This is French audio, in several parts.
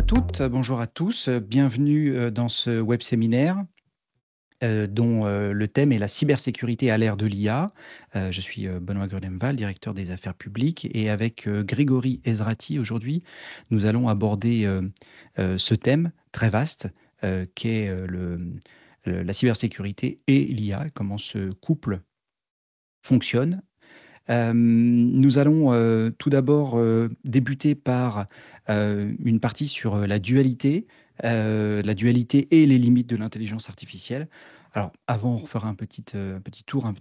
toutes, bonjour à tous. Bienvenue dans ce web séminaire dont le thème est la cybersécurité à l'ère de l'IA. Je suis Benoît Grunemwald, directeur des affaires publiques, et avec Grégory Ezrati aujourd'hui, nous allons aborder ce thème très vaste qu'est la cybersécurité et l'IA, comment ce couple fonctionne. Nous allons tout d'abord débuter par une partie sur la dualité et les limites de l'intelligence artificielle. Alors, avant, on refera un petit tour,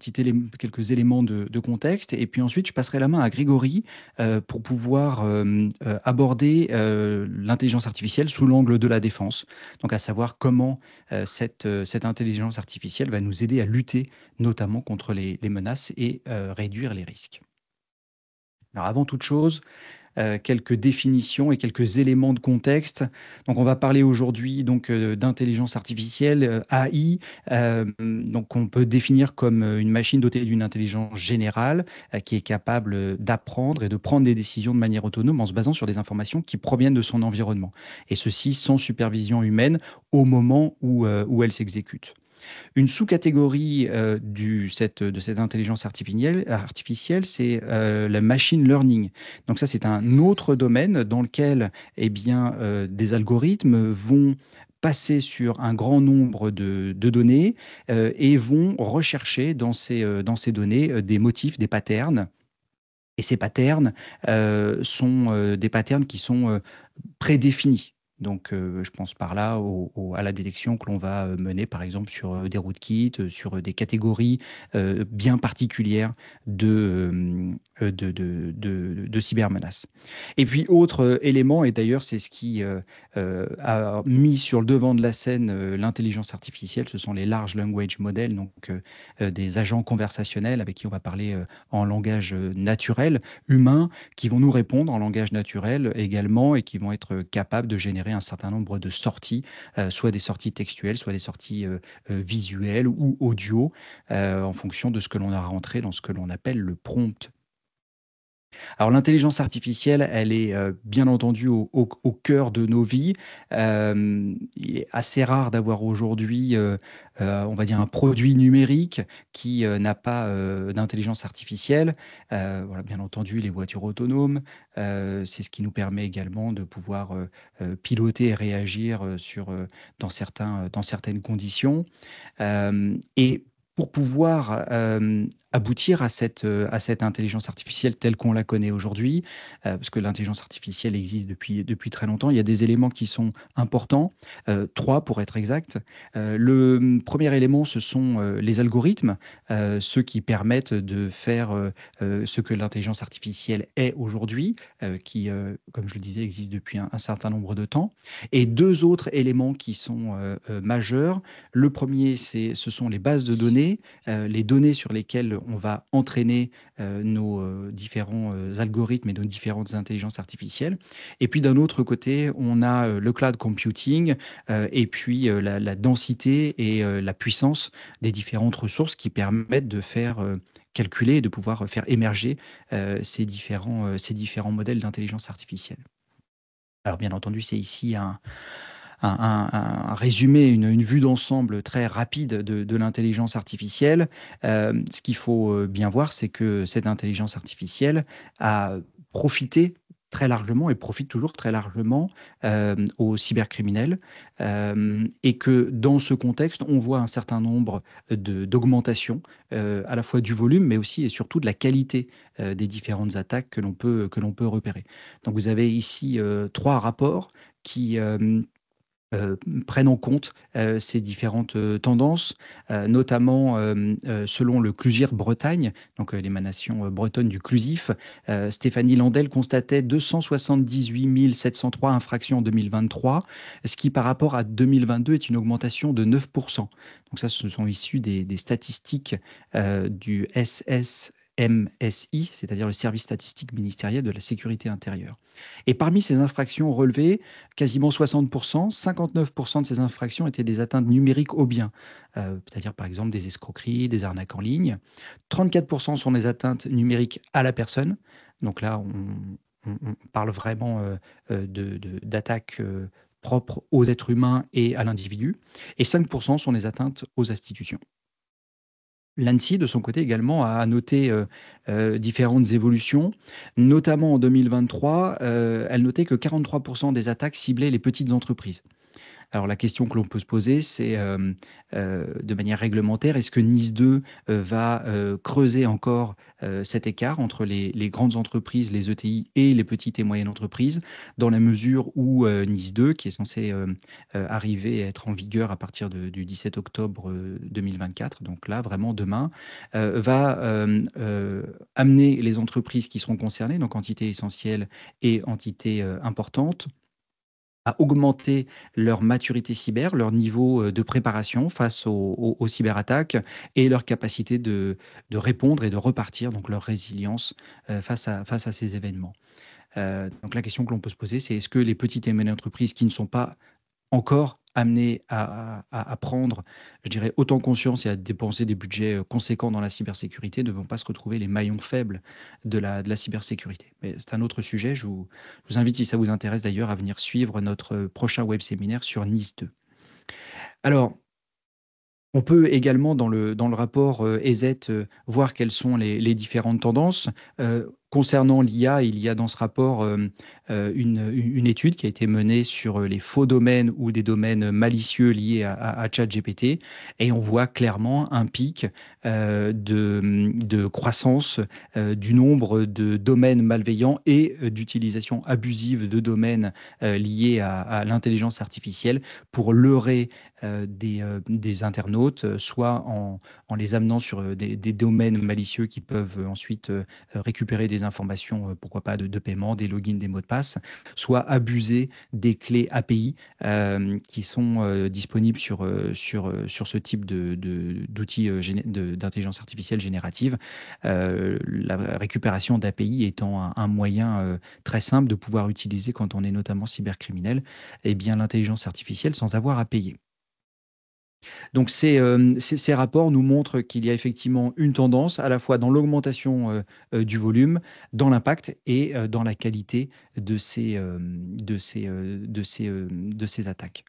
quelques éléments de contexte, et puis ensuite, je passerai la main à Grégory pour pouvoir aborder l'intelligence artificielle sous l'angle de la défense, donc à savoir comment cette intelligence artificielle va nous aider à lutter notamment contre les menaces et réduire les risques. Alors avant toute chose, quelques définitions et quelques éléments de contexte. Donc on va parler aujourd'hui d'intelligence artificielle, AI. Donc on peut définir comme une machine dotée d'une intelligence générale qui est capable d'apprendre et de prendre des décisions de manière autonome en se basant sur des informations qui proviennent de son environnement. Et ceci sans supervision humaine au moment où elle s'exécute. Une sous-catégorie de cette intelligence artificielle, c'est le machine learning. Donc ça, c'est un autre domaine dans lequel des algorithmes vont passer sur un grand nombre de données et vont rechercher dans ces données des motifs, des patterns. Et ces patterns sont des patterns qui sont prédéfinis. Donc, je pense par là à la détection que l'on va mener, par exemple, sur des rootkits, sur des catégories bien particulières de cybermenaces. Et puis, autre élément, et d'ailleurs, c'est ce qui a mis sur le devant de la scène l'intelligence artificielle, ce sont les large language models, donc des agents conversationnels avec qui on va parler en langage naturel, humain, qui vont nous répondre en langage naturel également et qui vont être capables de générer un certain nombre de sorties, soit des sorties textuelles, soit des sorties visuelles ou audio, en fonction de ce que l'on a rentré dans ce que l'on appelle le prompt. Alors l'intelligence artificielle, elle est bien entendu au cœur de nos vies. Il est assez rare d'avoir aujourd'hui, on va dire, un produit numérique qui n'a pas d'intelligence artificielle. Voilà, bien entendu, les voitures autonomes, c'est ce qui nous permet également de pouvoir piloter et réagir dans certaines conditions. Et pour pouvoir aboutir à cette intelligence artificielle telle qu'on la connaît aujourd'hui, parce que l'intelligence artificielle existe depuis très longtemps, il y a des éléments qui sont importants, trois pour être exact. Le premier élément, ce sont les algorithmes, ceux qui permettent de faire ce que l'intelligence artificielle est aujourd'hui, qui, comme je le disais, existe depuis un certain nombre de temps. Et deux autres éléments qui sont majeurs. Le premier, ce sont les bases de données, les données sur lesquelles on va entraîner nos différents algorithmes et nos différentes intelligences artificielles. Et puis d'un autre côté, on a le cloud computing et puis la densité et la puissance des différentes ressources qui permettent de faire calculer et de pouvoir faire émerger ces différents modèles d'intelligence artificielle. Alors bien entendu, c'est ici un résumé, une vue d'ensemble très rapide de l'intelligence artificielle. Ce qu'il faut bien voir, c'est que cette intelligence artificielle a profité très largement et profite toujours très largement aux cybercriminels et que dans ce contexte, on voit un certain nombre d'augmentations à la fois du volume, mais aussi et surtout de la qualité des différentes attaques que l'on peut repérer. Donc vous avez ici trois rapports qui prennent en compte ces différentes tendances, notamment selon le CLUSIR Bretagne, donc l'émanation bretonne du CLUSIF. Stéphanie Landel constatait 278 703 infractions en 2023, ce qui par rapport à 2022 est une augmentation de 9%. Donc ça, ce sont issus des statistiques du SSMSI, c'est-à-dire le service statistique ministériel de la sécurité intérieure. Et parmi ces infractions relevées, quasiment 60%, 59% de ces infractions étaient des atteintes numériques aux biens, c'est-à-dire par exemple des escroqueries, des arnaques en ligne. 34% sont des atteintes numériques à la personne. Donc là, on parle vraiment d'attaques propres aux êtres humains et à l'individu, et 5% sont des atteintes aux institutions. L'ANSSI, de son côté également, a noté différentes évolutions, notamment en 2023, elle notait que 43% des attaques ciblaient les petites entreprises. Alors la question que l'on peut se poser, c'est de manière réglementaire, est-ce que NIS 2 va creuser encore cet écart entre les grandes entreprises, les ETI et les petites et moyennes entreprises, dans la mesure où NIS 2, qui est censé arriver à être en vigueur à partir du 17 octobre 2024, donc là vraiment demain, va amener les entreprises qui seront concernées, donc entités essentielles et entités importantes, à augmenter leur maturité cyber, leur niveau de préparation face aux cyberattaques et leur capacité de répondre et de repartir, donc leur résilience face à ces événements. Donc la question que l'on peut se poser, c'est est-ce que les petites et moyennes entreprises qui ne sont pas encore amenées à prendre, je dirais, autant conscience et à dépenser des budgets conséquents dans la cybersécurité ne vont pas se retrouver les maillons faibles de la cybersécurité. Mais c'est un autre sujet. Je vous invite, si ça vous intéresse d'ailleurs, à venir suivre notre prochain web séminaire sur NIS 2. Alors, on peut également, dans le rapport ESET, voir quelles sont les différentes tendances. Concernant l'IA, il y a dans ce rapport une étude qui a été menée sur les faux domaines ou des domaines malicieux liés à ChatGPT. Et on voit clairement un pic de croissance du nombre de domaines malveillants et d'utilisation abusive de domaines liés à l'intelligence artificielle pour leurrer des internautes, soit en les amenant sur des domaines malicieux qui peuvent ensuite récupérer des informations, pourquoi pas de paiement, des logins, des mots de passe, soit abuser des clés API qui sont disponibles sur ce type d'outils d'intelligence artificielle générative. La récupération d'API étant un moyen très simple de pouvoir utiliser quand on est notamment cybercriminel, eh bien l'intelligence artificielle sans avoir à payer. Donc ces rapports nous montrent qu'il y a effectivement une tendance à la fois dans l'augmentation du volume, dans l'impact et dans la qualité de ces attaques.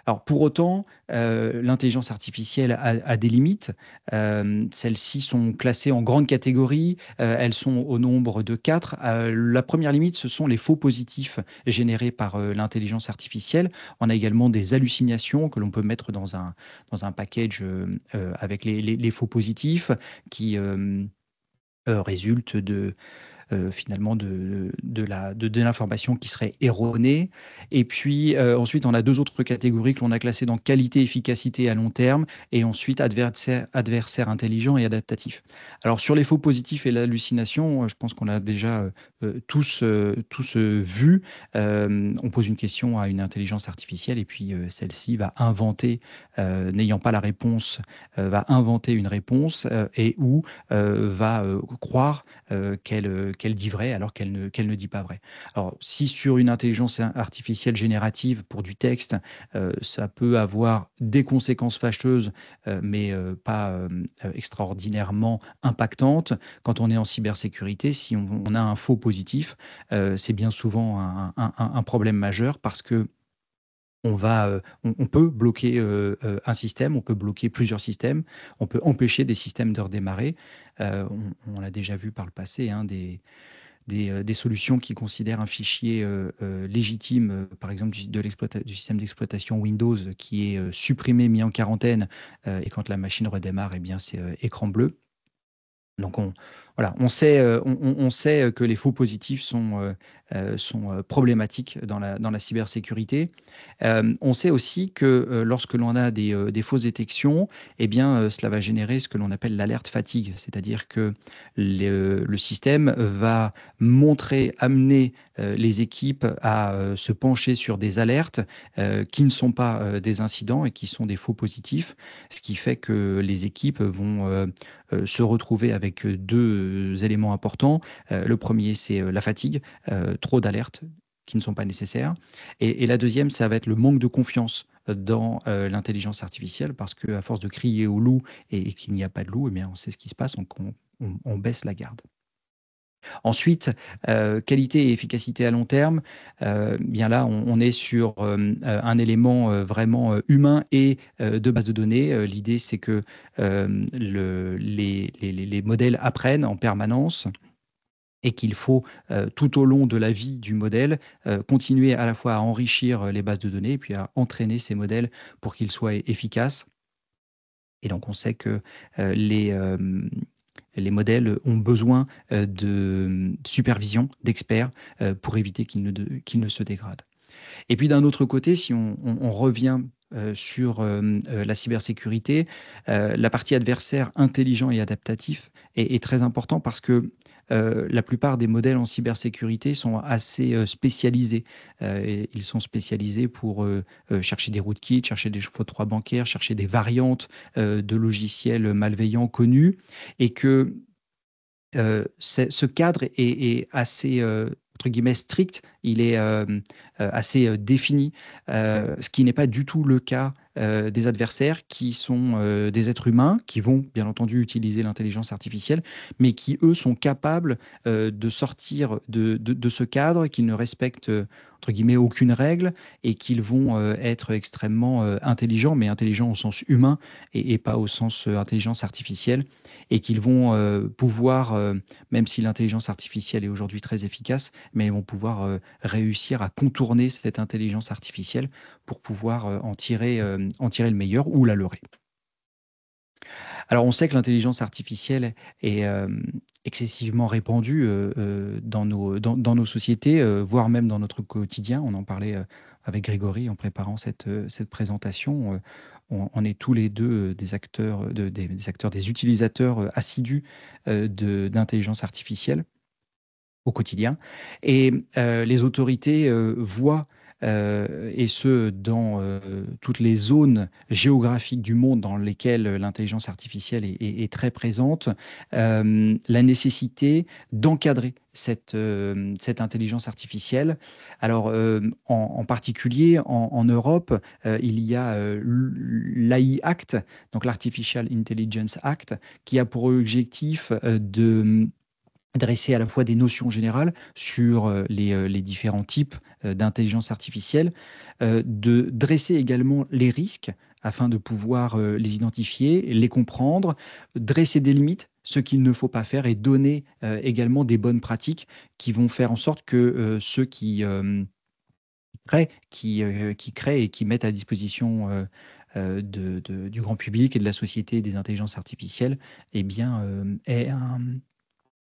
Alors pour autant, l'intelligence artificielle a des limites. Celles-ci sont classées en grandes catégories. Elles sont au nombre de 4. La première limite, ce sont les faux positifs générés par l'intelligence artificielle. On a également des hallucinations que l'on peut mettre dans un package avec les faux positifs qui résultent finalement de l'information qui serait erronée. Et puis ensuite, on a deux autres catégories que l'on a classées dans qualité, efficacité à long terme, et ensuite adversaire intelligent et adaptatif. Alors sur les faux positifs et l'hallucination, je pense qu'on a déjà tous vu. On pose une question à une intelligence artificielle et puis celle-ci va inventer, n'ayant pas la réponse, va inventer une réponse et ou va croire qu'elle dit vrai alors qu'elle ne dit pas vrai. Alors, si sur une intelligence artificielle générative pour du texte, ça peut avoir des conséquences fâcheuses, mais pas extraordinairement impactantes, quand on est en cybersécurité, si on a un faux positif, c'est bien souvent un problème majeur parce que on peut bloquer un système, on peut bloquer plusieurs systèmes, on peut empêcher des systèmes de redémarrer. On l'a déjà vu par le passé, hein, des solutions qui considèrent un fichier légitime, par exemple du système d'exploitation Windows, qui est supprimé, mis en quarantaine, et quand la machine redémarre, eh bien, c'est écran bleu. Donc voilà, on sait que les faux positifs sont problématiques dans la cybersécurité. On sait aussi que lorsque l'on a des fausses détections, eh bien, cela va générer ce que l'on appelle l'alerte fatigue, c'est-à-dire que le système va amener les équipes à se pencher sur des alertes qui ne sont pas des incidents et qui sont des faux positifs, ce qui fait que les équipes vont se retrouver avec deux éléments importants. Le premier, c'est la fatigue, trop d'alertes qui ne sont pas nécessaires. Et la deuxième, ça va être le manque de confiance dans l'intelligence artificielle, parce qu'à force de crier au loup et qu'il n'y a pas de loup, eh bien, on sait ce qui se passe, donc on baisse la garde. Ensuite, qualité et efficacité à long terme, bien là, on est sur un élément vraiment humain et de base de données. L'idée, c'est que les modèles apprennent en permanence et qu'il faut, tout au long de la vie du modèle, continuer à la fois à enrichir les bases de données et puis à entraîner ces modèles pour qu'ils soient efficaces. Et donc, on sait que les modèles ont besoin de supervision, d'experts, pour éviter qu'ils ne se dégradent. Et puis d'un autre côté, si on revient sur la cybersécurité, la partie adversaire intelligent et adaptatif est très important parce que la plupart des modèles en cybersécurité sont assez spécialisés. Et ils sont spécialisés pour chercher des rootkits, chercher des chevaux de trois bancaires, chercher des variantes de logiciels malveillants connus, et que ce cadre est assez, entre guillemets, strict, il est assez défini, ce qui n'est pas du tout le cas des adversaires qui sont des êtres humains, qui vont bien entendu utiliser l'intelligence artificielle, mais qui, eux, sont capables de sortir de ce cadre, qu'ils ne respectent, entre guillemets, aucune règle, et qu'ils vont être extrêmement intelligents, mais intelligents au sens humain et pas au sens intelligence artificielle, et qu'ils vont pouvoir, même si l'intelligence artificielle est aujourd'hui très efficace, mais ils vont pouvoir réussir à contourner cette intelligence artificielle pour pouvoir en tirer le meilleur ou la leurrer. Alors, on sait que l'intelligence artificielle est excessivement répandue dans nos sociétés, voire même dans notre quotidien. On en parlait avec Grégory en préparant cette présentation. On est tous les deux des acteurs, des utilisateurs assidus d'intelligence artificielle au quotidien. Et les autorités voient, et ce, dans toutes les zones géographiques du monde dans lesquelles l'intelligence artificielle est très présente, la nécessité d'encadrer cette intelligence artificielle. Alors, en particulier en Europe, il y a l'AI Act, donc l'Artificial Intelligence Act, qui a pour objectif de dresser à la fois des notions générales sur les différents types d'intelligence artificielle, de dresser également les risques afin de pouvoir les identifier, les comprendre, dresser des limites, ce qu'il ne faut pas faire, et donner également des bonnes pratiques qui vont faire en sorte que ceux qui créent et qui mettent à disposition du grand public et de la société des intelligences artificielles, eh bien, aient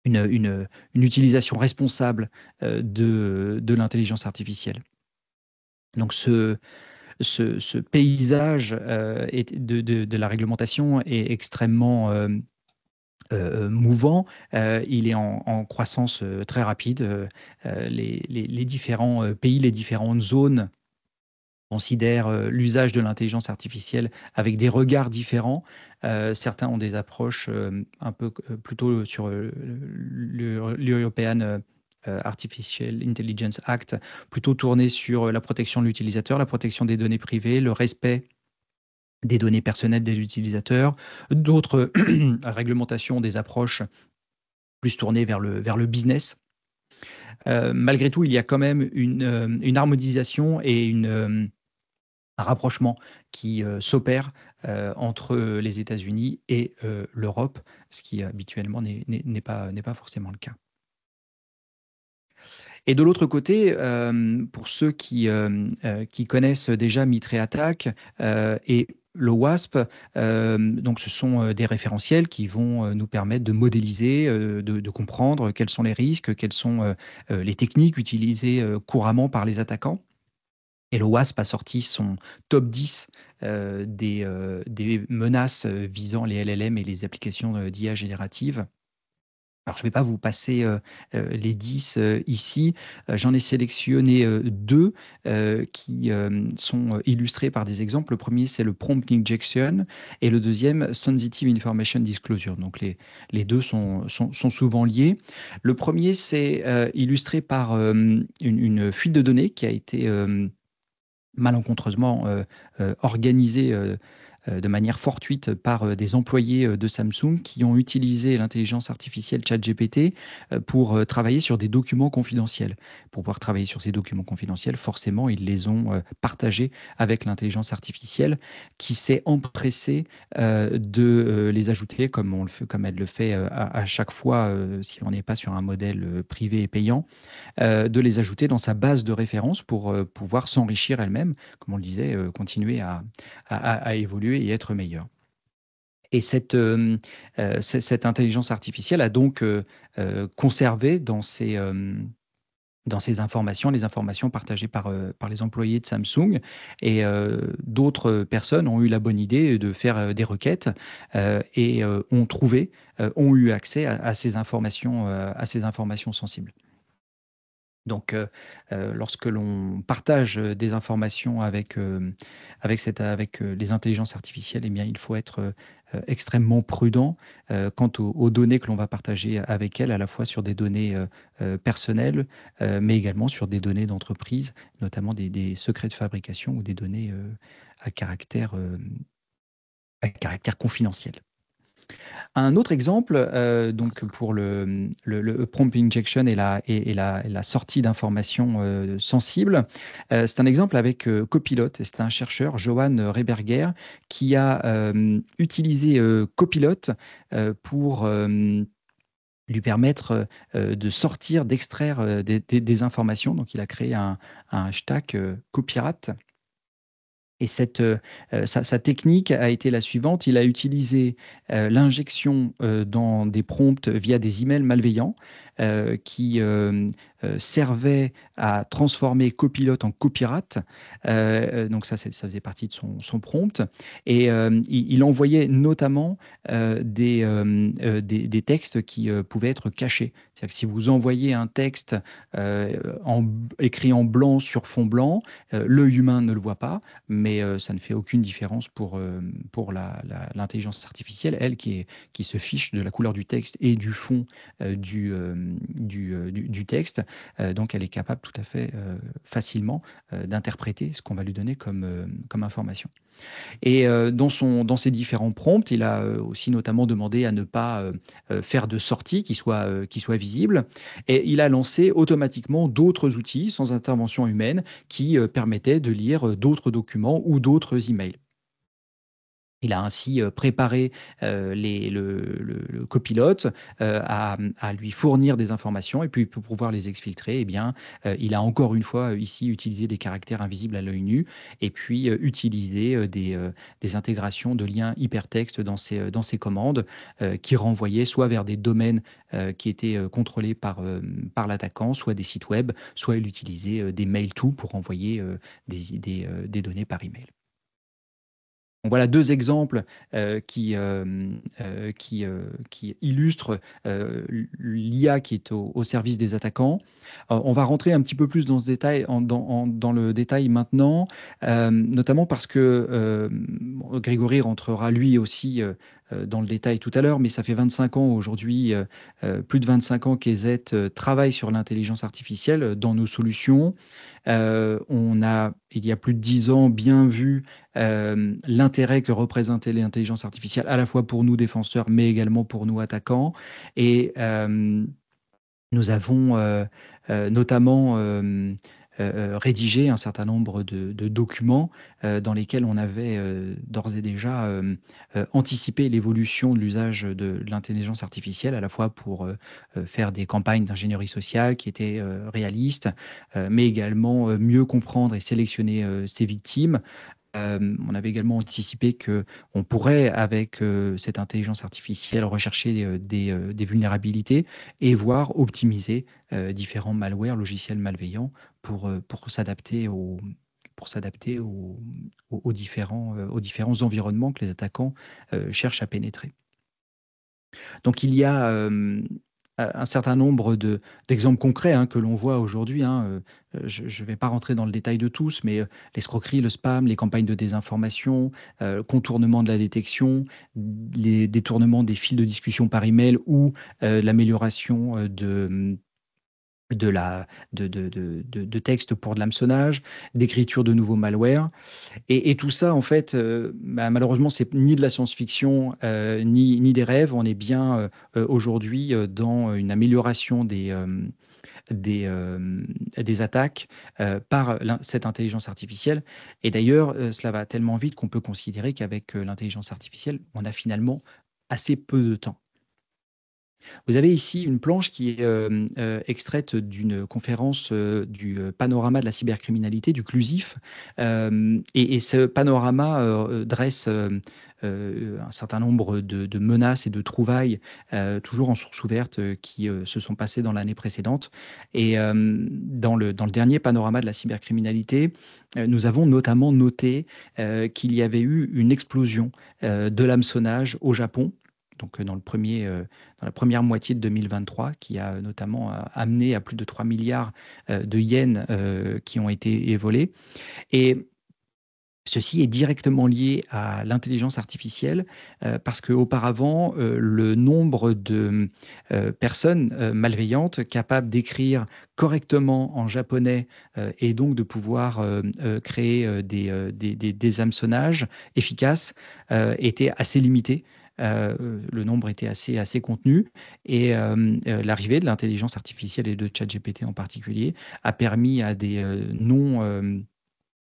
une utilisation responsable de l'intelligence artificielle. Donc ce paysage de la réglementation est extrêmement mouvant. Il est en croissance très rapide. Les différents pays, les différentes zones considèrent l'usage de l'intelligence artificielle avec des regards différents. Certains ont des approches un peu plutôt sur l'European Artificial Intelligence Act, plutôt tourné sur la protection de l'utilisateur, la protection des données privées, le respect des données personnelles des utilisateurs. D'autres réglementations, des approches plus tournées vers le business. Malgré tout, il y a quand même une harmonisation et un rapprochement qui s'opère entre les États-Unis et l'Europe, ce qui habituellement n'est pas forcément le cas. Et de l'autre côté, pour ceux qui connaissent déjà Mitre et Attack et le WASP, donc ce sont des référentiels qui vont nous permettre de modéliser, de comprendre quels sont les risques, quelles sont les techniques utilisées couramment par les attaquants. Et le WASP a sorti son top 10 des menaces visant les LLM et les applications d'IA générative. Alors, je ne vais pas vous passer les 10 ici. J'en ai sélectionné deux qui sont illustrés par des exemples. Le premier, c'est le prompt injection, et le deuxième, sensitive information disclosure. Donc, les deux sont souvent liés. Le premier, c'est illustré par une fuite de données qui a été malencontreusement organisée de manière fortuite par des employés de Samsung qui ont utilisé l'intelligence artificielle ChatGPT pour travailler sur des documents confidentiels. Pour pouvoir travailler sur ces documents confidentiels, forcément, ils les ont partagés avec l'intelligence artificielle qui s'est empressée de les ajouter, comme elle le fait à chaque fois, si on n'est pas sur un modèle privé et payant, de les ajouter dans sa base de référence pour pouvoir s'enrichir elle-même, comme on le disait, continuer à évoluer et être meilleure. Et cette intelligence artificielle a donc conservé dans ces informations, les informations partagées par les employés de Samsung. Et d'autres personnes ont eu la bonne idée de faire des requêtes et ont eu accès à à ces informations sensibles. Donc, lorsque l'on partage des informations avec les intelligences artificielles, eh bien, il faut être extrêmement prudent quant aux données que l'on va partager avec elles, à la fois sur des données personnelles, mais également sur des données d'entreprise, notamment des secrets de fabrication ou des données à caractère confidentiel. Un autre exemple, donc pour le prompt injection et la sortie d'informations sensibles, c'est un exemple avec Copilot. Et c'est un chercheur, Johan Reberger, qui a utilisé Copilot pour lui permettre de sortir, d'extraire des informations. Donc, il a créé un hashtag Copirate. Et sa technique a été la suivante. Il a utilisé l'injection dans des prompts via des emails malveillants qui servaient à transformer Copilot en copirate. Donc ça faisait partie de son prompt. Et il envoyait notamment des textes qui pouvaient être cachés. C'est-à-dire que si vous envoyez un texte écrit en blanc sur fond blanc, l'œil humain ne le voit pas, mais ça ne fait aucune différence pour l'intelligence artificielle, elle qui se fiche de la couleur du texte et du fond du texte. Donc elle est capable tout à fait facilement d'interpréter ce qu'on va lui donner comme information. Et dans ces différents prompts, il a aussi notamment demandé à ne pas faire de sortie qui soit visible. Et il a lancé automatiquement d'autres outils sans intervention humaine qui permettaient de lire d'autres documents ou d'autres emails. Il a ainsi préparé le copilote à lui fournir des informations et puis pour pouvoir les exfiltrer, eh bien, il a encore une fois ici utilisé des caractères invisibles à l'œil nu et puis utilisé des intégrations de liens hypertextes dans ces commandes qui renvoyaient soit vers des domaines qui étaient contrôlés par l'attaquant, soit des sites web, soit il utilisait des mail to pour envoyer des données par email. Donc voilà deux exemples qui illustrent l'IA qui est au service des attaquants. On va rentrer un petit peu plus dans ce détail, dans le détail maintenant, notamment parce que Grégory rentrera lui aussi dans le détail tout à l'heure, mais ça fait 25 ans aujourd'hui, plus de 25 ans qu'EZ travaille sur l'intelligence artificielle dans nos solutions. On a, il y a plus de 10 ans, bien vu l'intérêt que représentait l'intelligence artificielle, à la fois pour nous défenseurs, mais également pour nous attaquants. Et nous avons notamment rédigé un certain nombre de documents dans lesquels on avait d'ores et déjà anticipé l'évolution de l'usage de l'intelligence artificielle, à la fois pour faire des campagnes d'ingénierie sociale qui étaient réalistes, mais également mieux comprendre et sélectionner ces victimes. On avait également anticipé qu'on pourrait, avec cette intelligence artificielle, rechercher des vulnérabilités et voir optimiser différents malwares, logiciels malveillants pour s'adapter aux différents environnements que les attaquants cherchent à pénétrer. Donc il y a un certain nombre d'exemples concrets que l'on voit aujourd'hui. Je ne vais pas rentrer dans le détail de tous, mais l'escroquerie, le spam, les campagnes de désinformation, contournement de la détection, les détournements des fils de discussion par email ou l'amélioration de, de textes pour de l'hameçonnage, d'écriture de nouveaux malwares. Et tout ça, en fait, malheureusement, c'est ni de la science-fiction, ni des rêves. On est bien aujourd'hui dans une amélioration des, euh, des attaques par cette intelligence artificielle. Et d'ailleurs, cela va tellement vite qu'on peut considérer qu'avec l'intelligence artificielle, on a finalement assez peu de temps. Vous avez ici une planche qui est extraite d'une conférence du panorama de la cybercriminalité, du CLUSIF. Et ce panorama dresse un certain nombre de menaces et de trouvailles, toujours en source ouverte, qui se sont passées dans l'année précédente. Et dans le dernier panorama de la cybercriminalité, nous avons notamment noté qu'il y avait eu une explosion de l'hameçonnage au Japon, donc dans la première moitié de 2023, qui a notamment amené à plus de 3 milliards de yens qui ont été volés. Et ceci est directement lié à l'intelligence artificielle parce qu'auparavant, le nombre de personnes malveillantes capables d'écrire correctement en japonais et donc de pouvoir créer des hameçonnages efficaces était assez limité. Le nombre était assez contenu et l'arrivée de l'intelligence artificielle et de ChatGPT en particulier a permis à des non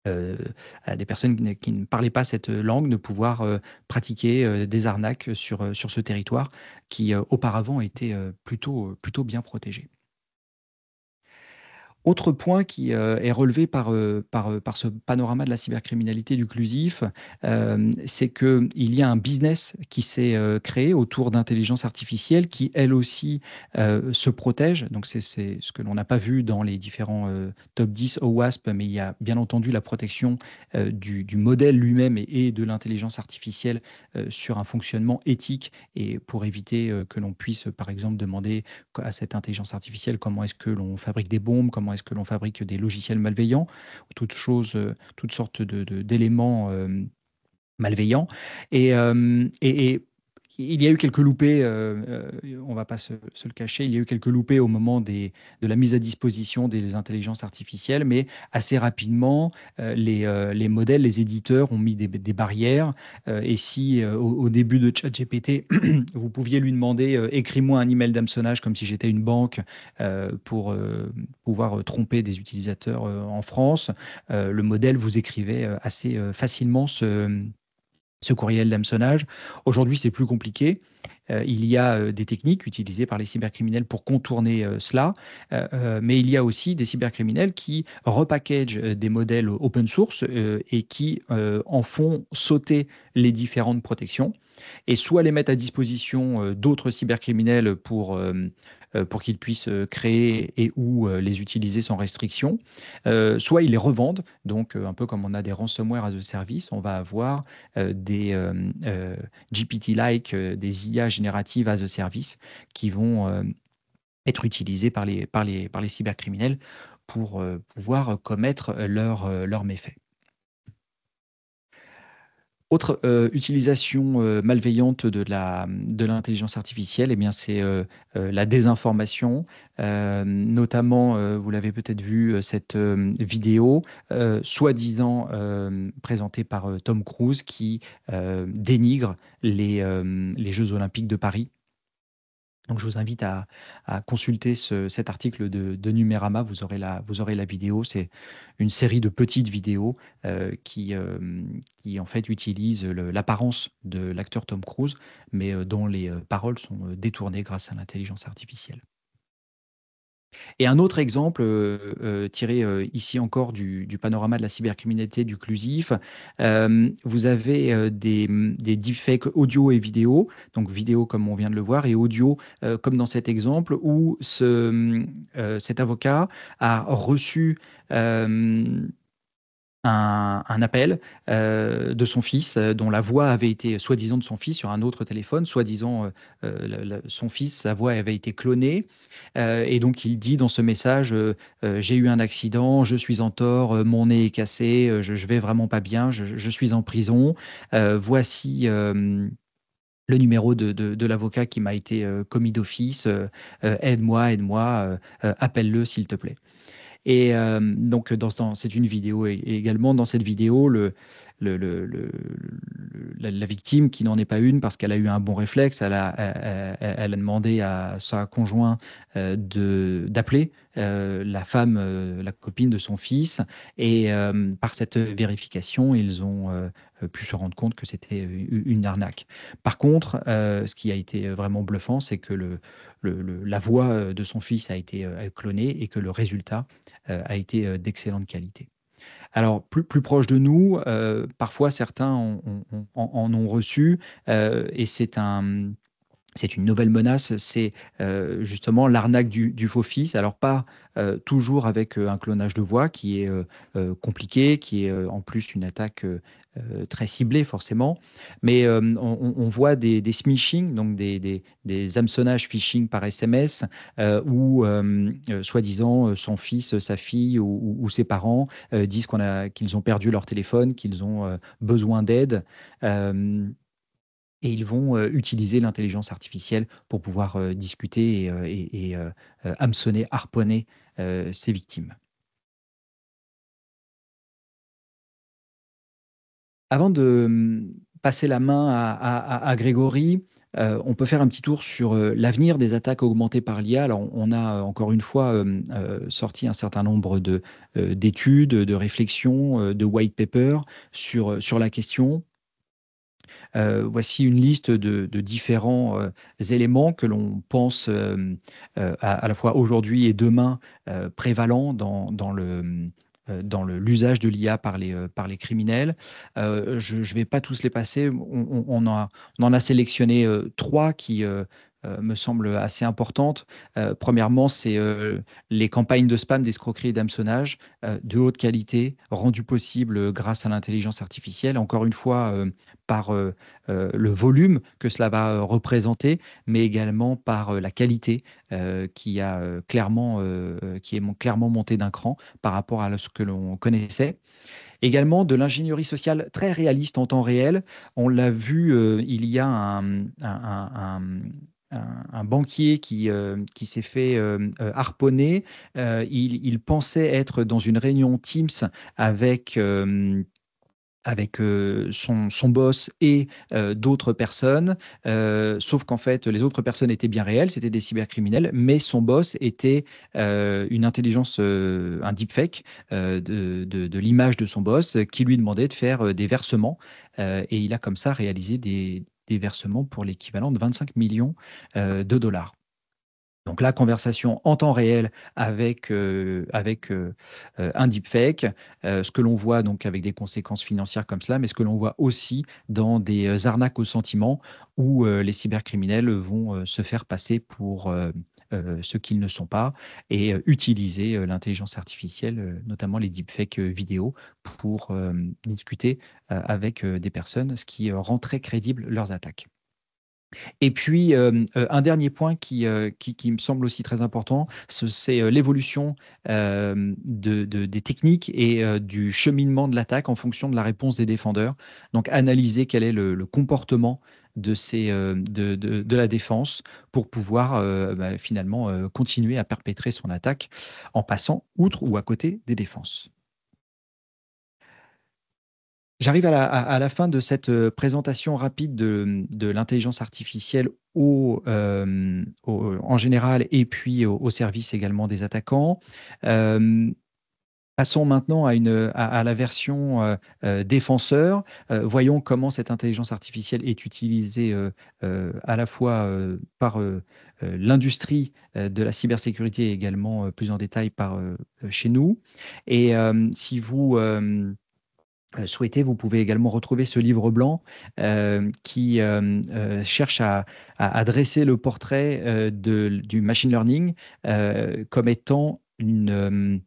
euh, à des personnes qui ne parlaient pas cette langue de pouvoir pratiquer des arnaques sur ce territoire qui auparavant était plutôt bien protégé. Autre point qui est relevé par ce panorama de la cybercriminalité du CLUSIF, c'est qu'il y a un business qui s'est créé autour d'intelligence artificielle qui, elle aussi, se protège. Donc, c'est ce que l'on n'a pas vu dans les différents top 10 OWASP, mais il y a bien entendu la protection du modèle lui-même et de l'intelligence artificielle sur un fonctionnement éthique et pour éviter que l'on puisse, par exemple, demander à cette intelligence artificielle comment est-ce que l'on fabrique des bombes, comment est-ce que l'on fabrique des logiciels malveillants, toutes sortes d'éléments malveillants. Et il y a eu quelques loupés, on ne va pas se le cacher, il y a eu quelques loupés au moment de la mise à disposition des intelligences artificielles, mais assez rapidement, les modèles, les éditeurs ont mis des barrières. Et si au début de ChatGPT, vous pouviez lui demander écris-moi un email d'hameçonnage comme si j'étais une banque pour pouvoir tromper des utilisateurs en France, le modèle vous écrivait assez facilement ce courriel d'hameçonnage. Aujourd'hui, c'est plus compliqué. Il y a des techniques utilisées par les cybercriminels pour contourner cela, mais il y a aussi des cybercriminels qui repackagent des modèles open source et qui en font sauter les différentes protections et soit les mettent à disposition d'autres cybercriminels pour qu'ils puissent créer et ou les utiliser sans restriction, soit ils les revendent, donc un peu comme on a des ransomware as a service, on va avoir des GPT-like, des IA génératives as a service qui vont être utilisées par les cybercriminels pour pouvoir commettre leurs méfaits. Autre utilisation malveillante de l'intelligence artificielle, eh bien, c'est la désinformation. Notamment, vous l'avez peut-être vu, cette vidéo, soi-disant présentée par Tom Cruise, qui dénigre les Jeux Olympiques de Paris. Donc, je vous invite à consulter cet article de Numérama. Vous aurez la vidéo. C'est une série de petites vidéos qui en fait, utilisent l'apparence de l'acteur Tom Cruise, mais dont les paroles sont détournées grâce à l'intelligence artificielle. Et un autre exemple, tiré ici encore du panorama de la cybercriminalité du CLUSIF, vous avez des deepfakes audio et vidéo, donc vidéo comme on vient de le voir, et audio comme dans cet exemple où cet avocat a reçu un appel de son fils, dont la voix avait été, soi-disant de son fils, sur un autre téléphone, soi-disant son fils, sa voix avait été clonée. Et donc il dit dans ce message, j'ai eu un accident, je suis en tort, mon nez est cassé, je vais vraiment pas bien, je suis en prison. Voici le numéro de l'avocat qui m'a été commis d'office, aide-moi, aide-moi, appelle-le s'il te plaît. Et donc, c'est une vidéo et également. Dans cette vidéo, la victime, qui n'en est pas une parce qu'elle a eu un bon réflexe, elle a demandé à sa conjoint d'appeler la femme, la copine de son fils. Et par cette vérification, ils ont pu se rendre compte que c'était une arnaque. Par contre, ce qui a été vraiment bluffant, c'est que la voix de son fils a été clonée et que le résultat a été d'excellente qualité. Alors, plus proche de nous, parfois certains en ont reçu, et c'est une nouvelle menace, c'est justement l'arnaque du faux fils. Alors pas toujours avec un clonage de voix qui est compliqué, qui est en plus une attaque très ciblée forcément, mais on voit des smishing, donc des hameçonnages phishing par SMS, où soi-disant son fils, sa fille ou ses parents disent qu'ils ont perdu leur téléphone, qu'ils ont besoin d'aide. Et ils vont utiliser l'intelligence artificielle pour pouvoir discuter et hameçonner, harponner ces victimes. Avant de passer la main à Grégory, on peut faire un petit tour sur l'avenir des attaques augmentées par l'IA. Alors, on a encore une fois sorti un certain nombre d'études, de réflexions, de white paper sur la question. Voici une liste de différents éléments que l'on pense à la fois aujourd'hui et demain prévalents dans l'usage de l'IA par les criminels. Je ne vais pas tous les passer. On en a sélectionné trois qui me semblent assez importantes. Premièrement, c'est les campagnes de spam, d'escroquerie et d'hameçonnage de haute qualité, rendues possibles grâce à l'intelligence artificielle. Encore une fois, par le volume que cela va représenter, mais également par la qualité qui est clairement montée d'un cran par rapport à ce que l'on connaissait. Également de l'ingénierie sociale très réaliste en temps réel. On l'a vu, il y a un banquier qui s'est fait harponner. Il pensait être dans une réunion Teams avec son boss et d'autres personnes, sauf qu'en fait, les autres personnes étaient bien réelles, c'était des cybercriminels, mais son boss était une intelligence, un deepfake de l'image de son boss qui lui demandait de faire des versements, et il a comme ça réalisé des versements pour l'équivalent de 25 millions de dollars. Donc la conversation en temps réel avec un deepfake, ce que l'on voit donc avec des conséquences financières comme cela, mais ce que l'on voit aussi dans des arnaques au sentiment où les cybercriminels vont se faire passer pour ce qu'ils ne sont pas et utiliser l'intelligence artificielle, notamment les deepfakes vidéo, pour discuter avec des personnes, ce qui rend très crédible leurs attaques. Et puis, un dernier point qui me semble aussi très important, c'est l'évolution des techniques et du cheminement de l'attaque en fonction de la réponse des défendeurs. Donc, analyser quel est le comportement de la défense pour pouvoir finalement continuer à perpétrer son attaque en passant outre ou à côté des défenses. J'arrive à la fin de cette présentation rapide de l'intelligence artificielle en général et puis au service également des attaquants. Euh, Passons maintenant à la version défenseur. Voyons comment cette intelligence artificielle est utilisée à la fois par l'industrie de la cybersécurité et également plus en détail par chez nous. Et si vous souhaitez, vous pouvez également retrouver ce livre blanc qui cherche à dresser le portrait du machine learning comme étant une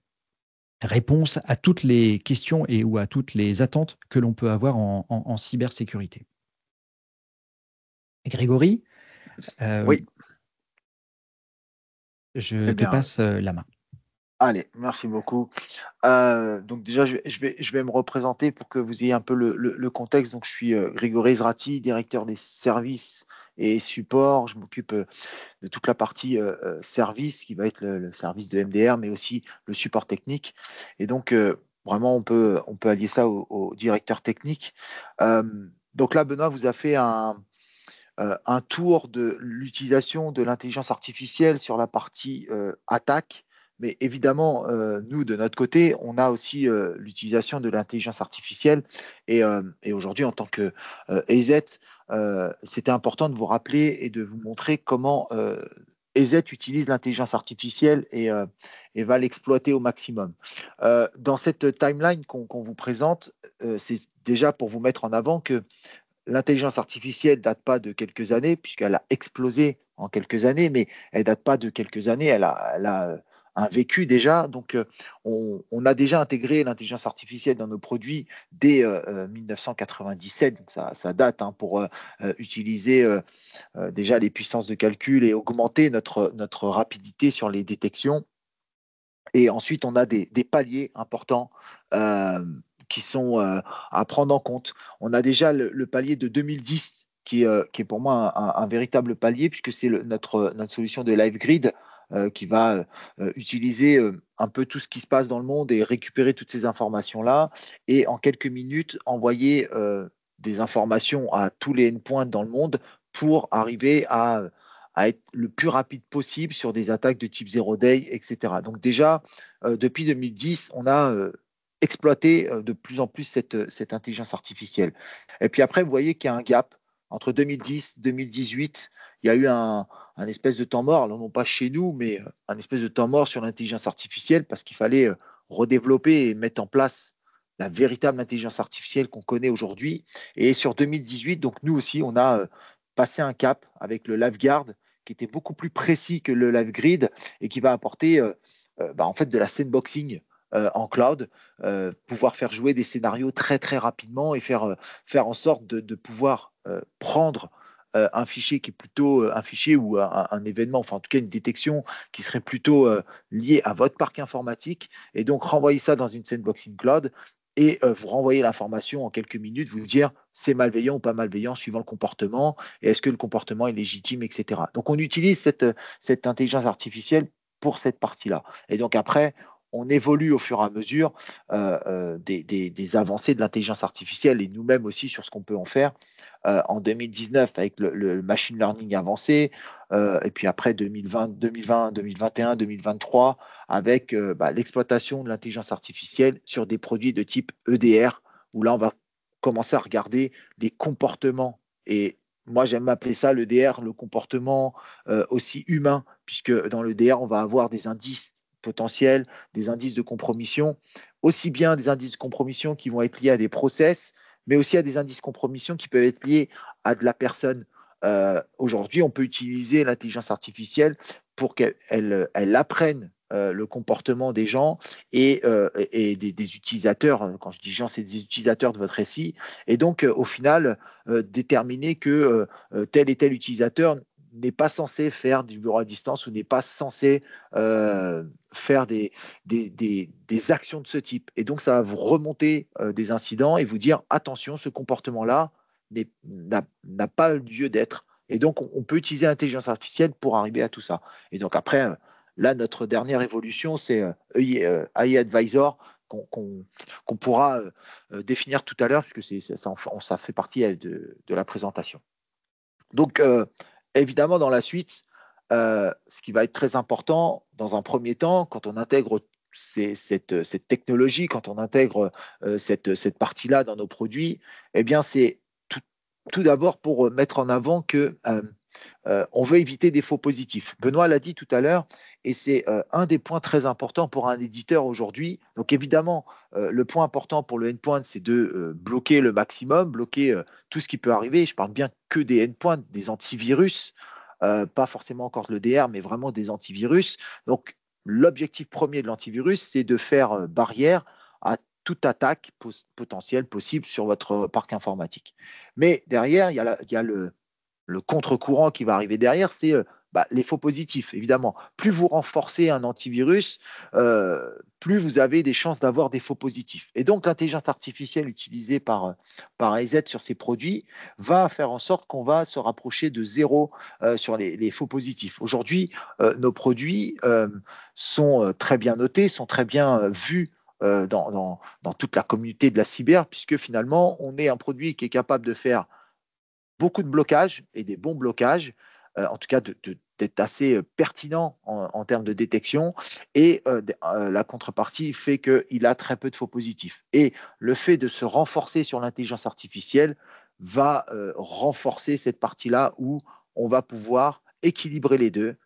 réponse à toutes les questions ou à toutes les attentes que l'on peut avoir en cybersécurité. Grégory, Oui, je très te bien. passe la main. Allez, merci beaucoup. Donc déjà, je vais me représenter pour que vous ayez un peu le contexte. Donc, je suis Grégory Zrati, directeur des services et support. Je m'occupe de toute la partie service, qui va être le service de MDR, mais aussi le support technique. Et donc, vraiment, on peut allier ça au directeur technique. Euh, donc là, Benoît vous a fait un tour de l'utilisation de l'intelligence artificielle sur la partie attaque. Mais évidemment, nous, de notre côté, on a aussi l'utilisation de l'intelligence artificielle. Et aujourd'hui, en tant que EZ, c'était important de vous rappeler et de vous montrer comment EZ utilise l'intelligence artificielle et va l'exploiter au maximum. Dans cette timeline qu'on vous présente, c'est déjà pour vous mettre en avant que l'intelligence artificielle date pas de quelques années, puisqu'elle a explosé en quelques années, mais elle date pas de quelques années, elle a un vécu déjà. Donc, on a déjà intégré l'intelligence artificielle dans nos produits dès 1997. Donc, ça date hein, pour utiliser déjà les puissances de calcul et augmenter notre rapidité sur les détections. Et ensuite, on a des paliers importants euh, qui sont à prendre en compte. On a déjà le palier de 2010 qui est pour moi un véritable palier, puisque c'est notre solution de LiveGrid qui va utiliser un peu tout ce qui se passe dans le monde et récupérer toutes ces informations-là et en quelques minutes envoyer des informations à tous les endpoints dans le monde pour arriver à être le plus rapide possible sur des attaques de type zero day, etc. Donc déjà, depuis 2010, on a exploité de plus en plus cette intelligence artificielle. Et puis après, vous voyez qu'il y a un gap entre 2010 et 2018. Il y a eu un espèce de temps mort, alors non pas chez nous, mais un espèce de temps mort sur l'intelligence artificielle parce qu'il fallait redévelopper et mettre en place la véritable intelligence artificielle qu'on connaît aujourd'hui. Et sur 2018, donc nous aussi, on a passé un cap avec le LiveGuard qui était beaucoup plus précis que le LiveGrid et qui va apporter en fait de la sandboxing en cloud, pouvoir faire jouer des scénarios très très rapidement et faire en sorte de pouvoir prendre un fichier qui est plutôt un fichier ou un événement, enfin en tout cas une détection qui serait plutôt liée à votre parc informatique et donc renvoyer ça dans une sandboxing cloud et vous renvoyer l'information en quelques minutes, vous dire c'est malveillant ou pas malveillant suivant le comportement et est-ce que le comportement est légitime, etc. Donc on utilise cette intelligence artificielle pour cette partie-là. Et donc après, on évolue au fur et à mesure des avancées de l'intelligence artificielle et nous-mêmes aussi sur ce qu'on peut en faire. En 2019 avec le machine learning avancé, et puis après 2020, 2020, 2021, 2023 avec l'exploitation de l'intelligence artificielle sur des produits de type EDR, où là on va commencer à regarder les comportements. Et moi, j'aime appeler ça l'EDR, le comportement aussi humain, puisque dans l'EDR, on va avoir des indices potentiels, des indices de compromission, aussi bien des indices de compromission qui vont être liés à des process, mais aussi à des indices de compromission qui peuvent être liés à de la personne. Aujourd'hui, on peut utiliser l'intelligence artificielle pour qu'elle apprenne le comportement des gens et des utilisateurs. Quand je dis gens, c'est des utilisateurs de votre SI. Et donc, au final, déterminer que tel et tel utilisateur n'est pas censé faire du bureau à distance ou n'est pas censé faire des actions de ce type. Et donc, ça va vous remonter des incidents et vous dire, attention, ce comportement-là n'a pas lieu d'être. Et donc, on peut utiliser l'intelligence artificielle pour arriver à tout ça. Et donc, après, là, notre dernière évolution, c'est AI Advisor qu'on pourra définir tout à l'heure, puisque ça fait partie de la présentation. Donc, évidemment, dans la suite, ce qui va être très important, dans un premier temps, quand on intègre cette technologie, quand on intègre cette partie-là dans nos produits, eh bien, c'est tout d'abord pour mettre en avant que on veut éviter des faux positifs. Benoît l'a dit tout à l'heure, et c'est un des points très importants pour un éditeur aujourd'hui. Donc évidemment, le point important pour le endpoint, c'est de bloquer le maximum, bloquer tout ce qui peut arriver. Je parle bien que des endpoints, des antivirus, pas forcément encore le DR, mais vraiment des antivirus. Donc l'objectif premier de l'antivirus, c'est de faire barrière à toute attaque potentielle possible sur votre parc informatique. Mais derrière, il y a le contre-courant qui va arriver derrière, c'est les faux positifs, évidemment. Plus vous renforcez un antivirus, plus vous avez des chances d'avoir des faux positifs. Et donc, l'intelligence artificielle utilisée par AZ sur ces produits va faire en sorte qu'on va se rapprocher de zéro sur les faux positifs. Aujourd'hui, nos produits sont très bien notés, sont très bien vus dans toute la communauté de la cyber, puisque finalement, on est un produit qui est capable de faire beaucoup de blocages et des bons blocages, en tout cas d'être assez pertinent en termes de détection. Et la contrepartie fait qu'il a très peu de faux positifs. Et le fait de se renforcer sur l'intelligence artificielle va renforcer cette partie-là où on va pouvoir équilibrer les deux,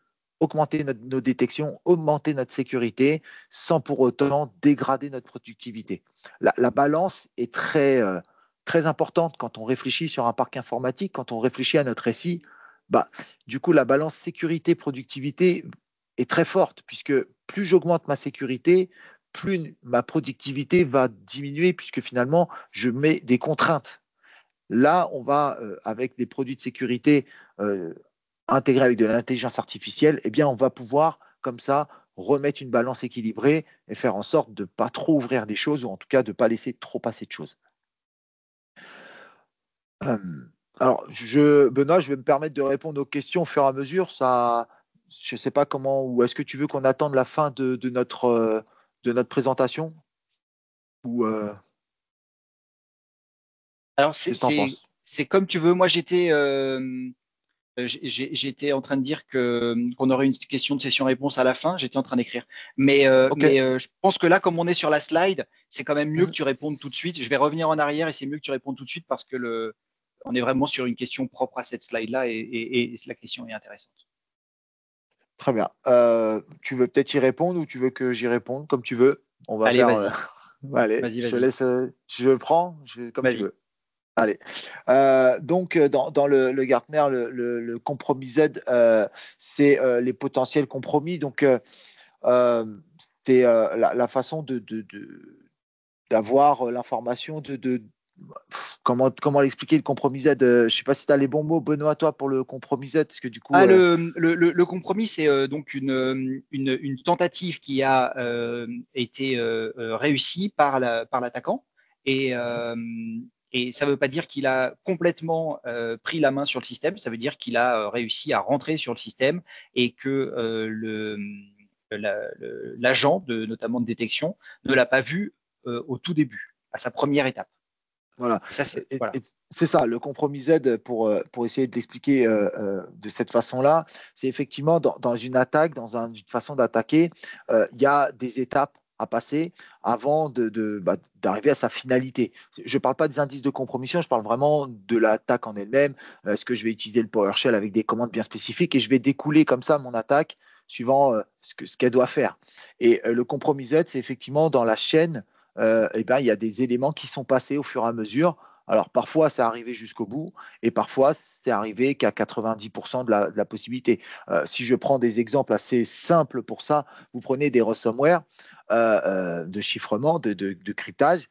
augmenter nos détections, augmenter notre sécurité, sans pour autant dégrader notre productivité. La balance est très importante quand on réfléchit sur un parc informatique, quand on réfléchit à notre SI. Du coup, la balance sécurité-productivité est très forte, puisque plus j'augmente ma sécurité, plus ma productivité va diminuer, puisque finalement, je mets des contraintes. Là, on va, avec des produits de sécurité intégrés avec de l'intelligence artificielle, eh bien, on va pouvoir, comme ça, remettre une balance équilibrée et faire en sorte de ne pas trop ouvrir des choses, ou en tout cas de ne pas laisser trop passer de choses. Alors, Benoît, je vais me permettre de répondre aux questions au fur et à mesure. Ça, je ne sais pas comment, ou est-ce que tu veux qu'on attende la fin de notre présentation ou Alors, qu'est-ce que tu en penses? c'est comme tu veux. Moi, j'étais en train de dire qu'on aurait une question de session-réponse à la fin. J'étais en train d'écrire. Okay. Je pense que là, comme on est sur la slide, c'est quand même mieux que Mm-hmm. tu répondes tout de suite. Je vais revenir en arrière et c'est mieux que tu répondes tout de suite parce que on est vraiment sur une question propre à cette slide-là et la question est intéressante. Très bien. Tu veux peut-être y répondre ou tu veux que j'y réponde, comme tu veux. On va Allez, faire. vas-y. Allez, Vas-y, je te vas-y. laisse. Je le prends, comme tu Vas-y. veux. Allez. Donc, dans le Gartner, le compromis Z, c'est les potentiels compromis. Donc, c'est la façon d'avoir l'information comment l'expliquer le compromis Z. Je ne sais pas si tu as les bons mots, Benoît, toi, pour le compromis Z, parce que du coup. Le compromis, c'est donc une tentative qui a été réussie par l'attaquant. Et ça ne veut pas dire qu'il a complètement pris la main sur le système, ça veut dire qu'il a réussi à rentrer sur le système et que l'agent, notamment de détection, ne l'a pas vu au tout début, à sa première étape. Voilà. Ça, c'est ça, le compromis Z, pour essayer de l'expliquer de cette façon-là, c'est effectivement dans une attaque, dans une façon d'attaquer, il y a des étapes à passer avant d'arriver à sa finalité. Je ne parle pas des indices de compromission, je parle vraiment de l'attaque en elle-même. Est-ce que je vais utiliser le PowerShell avec des commandes bien spécifiques et je vais découler comme ça mon attaque suivant ce qu'elle doit faire. Et le compromis Z, c'est effectivement dans la chaîne. Il y a des éléments qui sont passés au fur et à mesure. Alors parfois, c'est arrivé jusqu'au bout et parfois, c'est arrivé qu'à 90% de la possibilité. Si je prends des exemples assez simples pour ça, vous prenez des ransomware de chiffrement, de cryptage.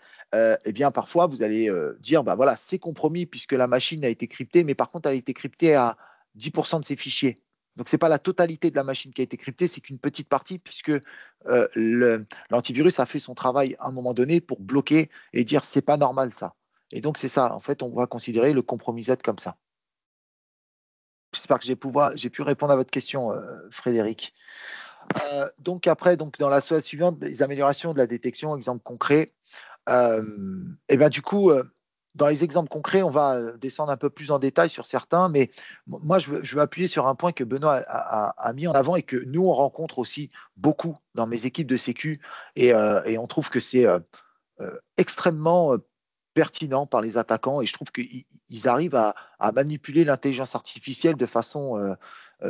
Parfois, vous allez dire, voilà, c'est compromis puisque la machine a été cryptée, mais par contre, elle a été cryptée à 10% de ses fichiers. Donc, ce n'est pas la totalité de la machine qui a été cryptée, c'est qu'une petite partie, puisque l'antivirus a fait son travail à un moment donné pour bloquer et dire c'est pas normal ça. Et donc, c'est ça. En fait, on va considérer le compromis Z comme ça. J'espère que j'ai pu répondre à votre question, Frédéric. Donc, après, dans la slide suivante, les améliorations de la détection, exemple concret. Du coup, dans les exemples concrets, on va descendre un peu plus en détail sur certains, mais moi, je veux appuyer sur un point que Benoît a mis en avant et que nous, on rencontre aussi beaucoup dans mes équipes de sécu, et on trouve que c'est extrêmement pertinent par les attaquants, et je trouve qu'ils arrivent à manipuler l'intelligence artificielle de façon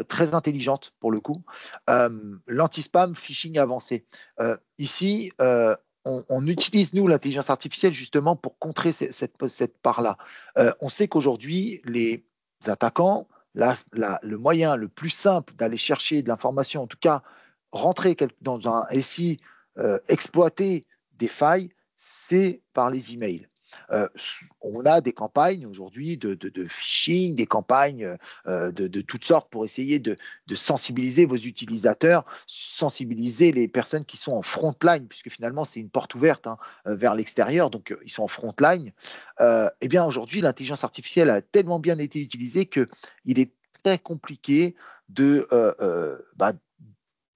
très intelligente, pour le coup. L'anti-spam phishing avancé. Ici, on utilise, nous, l'intelligence artificielle justement pour contrer cette part-là. On sait qu'aujourd'hui, les attaquants, le moyen le plus simple d'aller chercher de l'information, en tout cas rentrer dans un SI, exploiter des failles, c'est par les emails. on a des campagnes aujourd'hui de phishing, des campagnes de toutes sortes pour essayer de sensibiliser vos utilisateurs, sensibiliser les personnes qui sont en front line, puisque finalement c'est une porte ouverte vers l'extérieur, donc ils sont en front line. Eh bien aujourd'hui, l'intelligence artificielle a tellement bien été utilisée qu'il est très compliqué de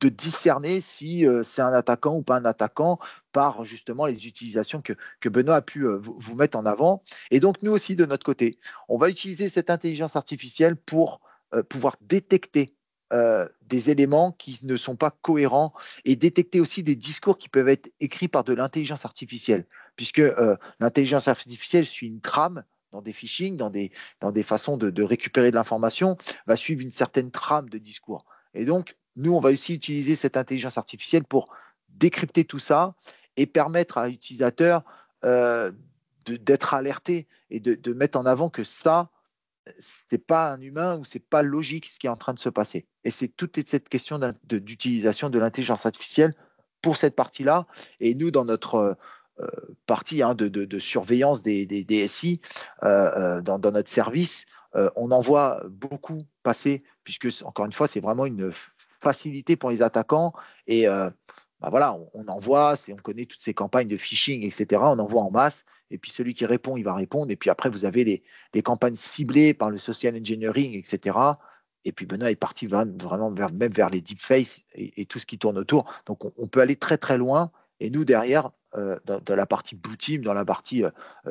discerner si c'est un attaquant ou pas un attaquant par justement les utilisations que Benoît a pu vous mettre en avant. Et donc nous aussi, de notre côté, on va utiliser cette intelligence artificielle pour pouvoir détecter des éléments qui ne sont pas cohérents et détecter aussi des discours qui peuvent être écrits par de l'intelligence artificielle, puisque l'intelligence artificielle suit une trame dans des phishing, dans des façons de récupérer de l'information, va suivre une certaine trame de discours. Et donc, nous, on va aussi utiliser cette intelligence artificielle pour décrypter tout ça et permettre à l'utilisateur d'être alerté et de mettre en avant que ça, c'est pas un humain ou c'est pas logique ce qui est en train de se passer. Et c'est toute cette question d'utilisation de l'intelligence artificielle pour cette partie-là. Et nous, dans notre partie de surveillance des SI, dans notre service, on en voit beaucoup passer, puisque, encore une fois, c'est vraiment une facilité pour les attaquants. Et voilà, on envoie, on connaît toutes ces campagnes de phishing, etc. On envoie en masse. Et puis celui qui répond, il va répondre. Et puis après, vous avez les campagnes ciblées par le social engineering, etc. Et puis Benoît est parti vraiment même vers les deepfakes et tout ce qui tourne autour. Donc on peut aller très très loin. Et nous, derrière, dans la partie blue team, dans la partie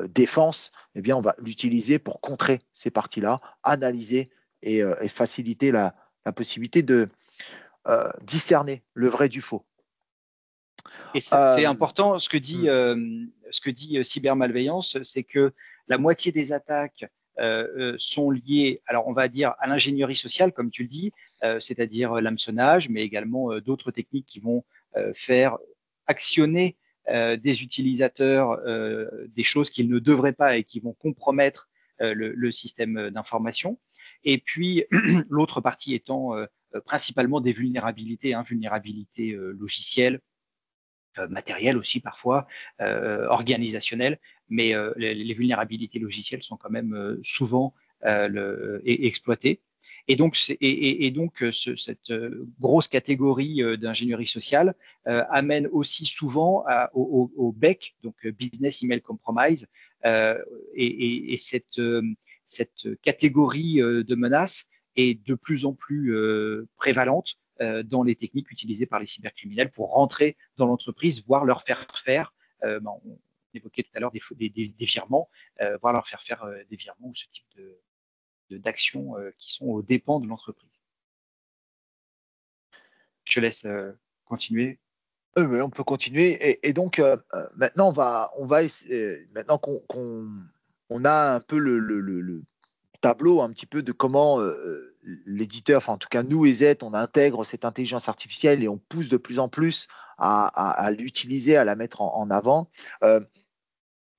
défense, eh bien, on va l'utiliser pour contrer ces parties-là, analyser et faciliter la possibilité de discerner le vrai du faux. Et c'est important, ce que dit cybermalveillance, c'est que la moitié des attaques sont liées, alors on va dire, à l'ingénierie sociale, comme tu le dis, c'est-à-dire l'hameçonnage, mais également d'autres techniques qui vont faire actionner des utilisateurs des choses qu'ils ne devraient pas et qui vont compromettre le système d'information. Et puis, l'autre partie étant principalement des vulnérabilités, vulnérabilités logicielles, matérielles aussi parfois, organisationnelles, mais les vulnérabilités logicielles sont quand même souvent exploitées. Et donc, cette grosse catégorie d'ingénierie sociale amène aussi souvent au BEC, donc Business Email Compromise, et cette catégorie de menaces est de plus en plus prévalente dans les techniques utilisées par les cybercriminels pour rentrer dans l'entreprise, voire leur faire faire, on évoquait tout à l'heure des virements, voire leur faire faire des virements ou ce type d'actions qui sont aux dépens de l'entreprise. Je te laisse continuer. On peut continuer. Et donc, maintenant, maintenant qu'on a un peu le tableau un petit peu de comment l'éditeur, enfin en tout cas nous, EZ, on intègre cette intelligence artificielle et on pousse de plus en plus à l'utiliser, à la mettre en avant.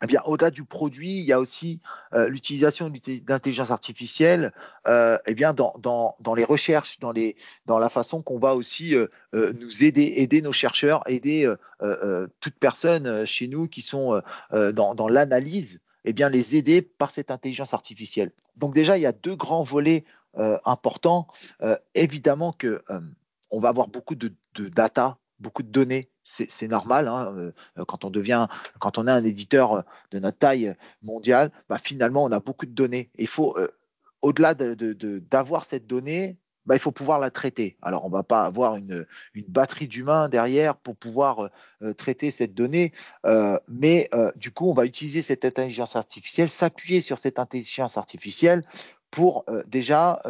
Eh bien, au-delà du produit, il y a aussi l'utilisation d'intelligence artificielle eh bien, dans les recherches, dans la façon qu'on va aussi nous aider nos chercheurs, aider toute personne chez nous qui sont dans l'analyse, eh bien, les aider par cette intelligence artificielle. Donc déjà, il y a deux grands volets importants. Évidemment que on va avoir beaucoup de data, beaucoup de données. C'est normal, quand on est un éditeur de notre taille mondiale, finalement, on a beaucoup de données. Il faut, au-delà d'avoir cette donnée, il faut pouvoir la traiter. Alors, on ne va pas avoir une batterie d'humains derrière pour pouvoir traiter cette donnée, mais du coup, on va utiliser cette intelligence artificielle, s'appuyer sur cette intelligence artificielle pour déjà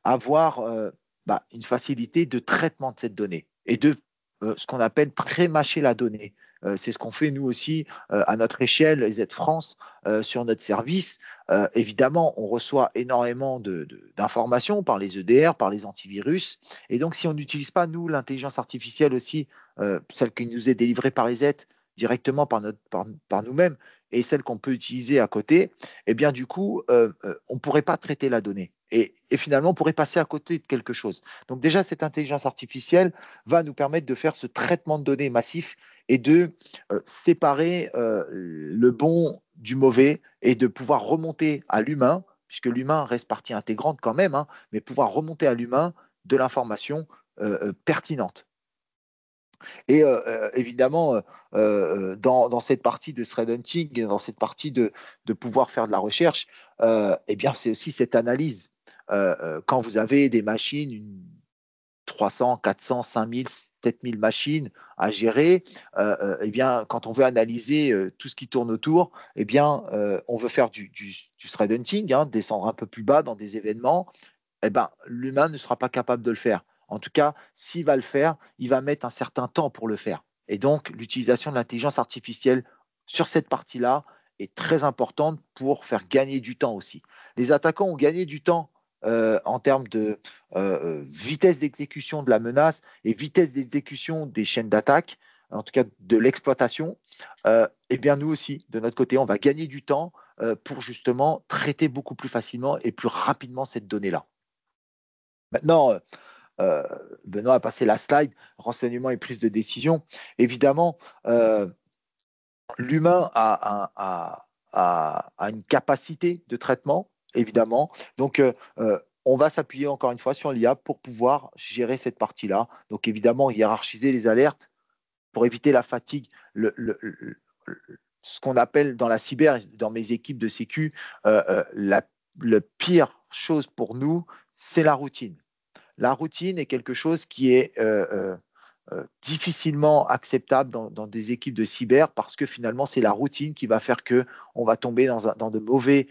avoir une facilité de traitement de cette donnée et de ce qu'on appelle pré-mâcher la donnée. C'est ce qu'on fait nous aussi à notre échelle, EZ France, sur notre service. Évidemment, on reçoit énormément d'informations par les EDR, par les antivirus. Et donc, si on n'utilise pas, nous, l'intelligence artificielle aussi, celle qui nous est délivrée par EZ, directement par nous-mêmes, et celle qu'on peut utiliser à côté, eh bien, du coup, on ne pourrait pas traiter la donnée. Et finalement, on pourrait passer à côté de quelque chose. Donc déjà, cette intelligence artificielle va nous permettre de faire ce traitement de données massif et de séparer le bon du mauvais et de pouvoir remonter à l'humain, puisque l'humain reste partie intégrante quand même, hein, mais pouvoir remonter à l'humain de l'information pertinente. Et évidemment, dans cette partie de thread hunting, dans cette partie de pouvoir faire de la recherche, eh bien, c'est aussi cette analyse. Quand vous avez des machines, 300, 400, 5000, 7000 machines à gérer, eh bien, quand on veut analyser tout ce qui tourne autour, eh bien, on veut faire du thread hunting, hein, descendre un peu plus bas dans des événements, eh ben, l'humain ne sera pas capable de le faire. En tout cas, s'il va le faire, il va mettre un certain temps pour le faire. Et donc, l'utilisation de l'intelligence artificielle sur cette partie-là est très importante pour faire gagner du temps aussi. Les attaquants ont gagné du temps en termes de vitesse d'exécution de la menace et vitesse d'exécution des chaînes d'attaque, en tout cas de l'exploitation. Eh bien, nous aussi, de notre côté, on va gagner du temps pour justement traiter beaucoup plus facilement et plus rapidement cette donnée-là. Maintenant, Benoît a passé la slide, renseignement et prise de décision. Évidemment, l'humain a une capacité de traitement, évidemment. Donc, on va s'appuyer encore une fois sur l'IA pour pouvoir gérer cette partie-là. Donc, évidemment, hiérarchiser les alertes pour éviter la fatigue. Ce qu'on appelle dans la cyber, dans mes équipes de sécu, la pire chose pour nous, c'est la routine. La routine est quelque chose qui est difficilement acceptable dans des équipes de cyber parce que finalement, c'est la routine qui va faire qu'on va tomber dans de mauvais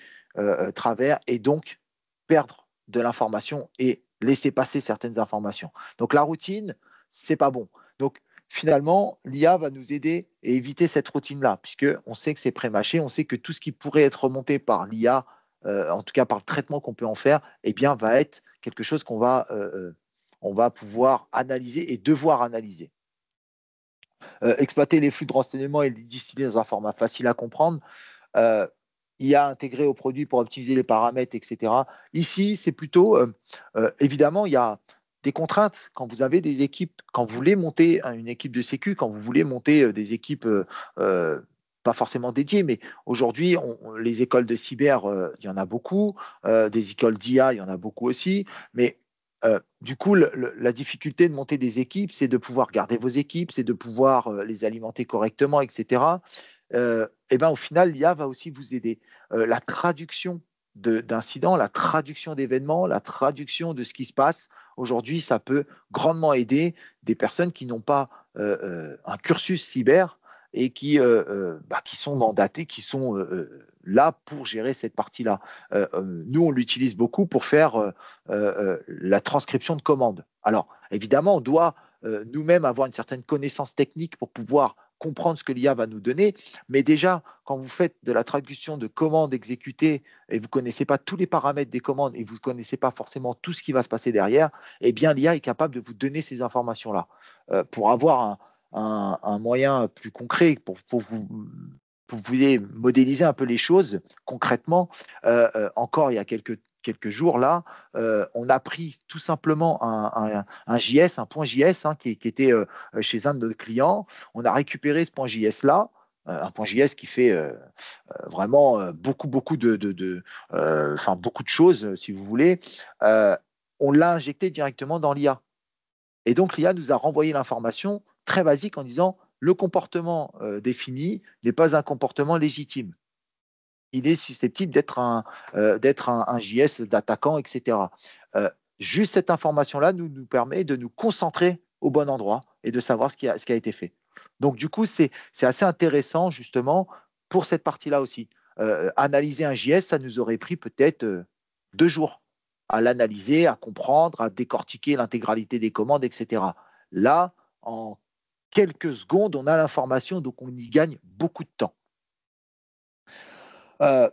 travers et donc perdre de l'information et laisser passer certaines informations. Donc la routine, c'est pas bon. Donc finalement, l'IA va nous aider et éviter cette routine-là, puisqu'on sait que c'est pré-mâché, on sait que tout ce qui pourrait être remonté par l'IA, en tout cas par le traitement qu'on peut en faire, eh bien, va être quelque chose qu'on va, on va pouvoir analyser et devoir analyser. Exploiter les flux de renseignements et les distiller dans un format facile à comprendre. IA intégré au produit pour optimiser les paramètres, etc. Ici, c'est plutôt, évidemment, il y a des contraintes. Quand vous avez des équipes, quand vous voulez monter une équipe de sécu, quand vous voulez monter des équipes pas forcément dédiées, mais aujourd'hui, les écoles de cyber, il y en a beaucoup, des écoles d'IA, il y en a beaucoup aussi, mais du coup, la difficulté de monter des équipes, c'est de pouvoir garder vos équipes, c'est de pouvoir les alimenter correctement, etc. Et ben, au final, l'IA va aussi vous aider. La traduction d'incidents, la traduction d'événements, la traduction de ce qui se passe, aujourd'hui, ça peut grandement aider des personnes qui n'ont pas un cursus cyber et qui sont mandatées, qui sont là pour gérer cette partie-là. Nous, on l'utilise beaucoup pour faire la transcription de commandes. Alors, évidemment, on doit nous-mêmes avoir une certaine connaissance technique pour pouvoir comprendre ce que l'IA va nous donner. Mais déjà, quand vous faites de la traduction de commandes exécutées et vous ne connaissez pas tous les paramètres des commandes et vous ne connaissez pas forcément tout ce qui va se passer derrière, eh bien, l'IA est capable de vous donner ces informations-là. Pour avoir un moyen plus concret, pour vous pouvez modéliser un peu les choses concrètement. Encore il y a quelques jours là, on a pris tout simplement un JS, un point JS qui était chez un de nos clients. On a récupéré ce point JS là, un point JS qui fait vraiment beaucoup de choses, si vous voulez. On l'a injecté directement dans l'IA. Et donc l'IA nous a renvoyé l'information très basique en disant le comportement défini n'est pas un comportement légitime. Il est susceptible d'être un JS d'attaquant, etc. Juste cette information-là nous permet de nous concentrer au bon endroit et de savoir ce qui a été fait. Donc, du coup, c'est assez intéressant, justement, pour cette partie-là aussi. Analyser un JS, ça nous aurait pris peut-être 2 jours à l'analyser, à comprendre, à décortiquer l'intégralité des commandes, etc. Là, en quelques secondes, on a l'information, donc on y gagne beaucoup de temps.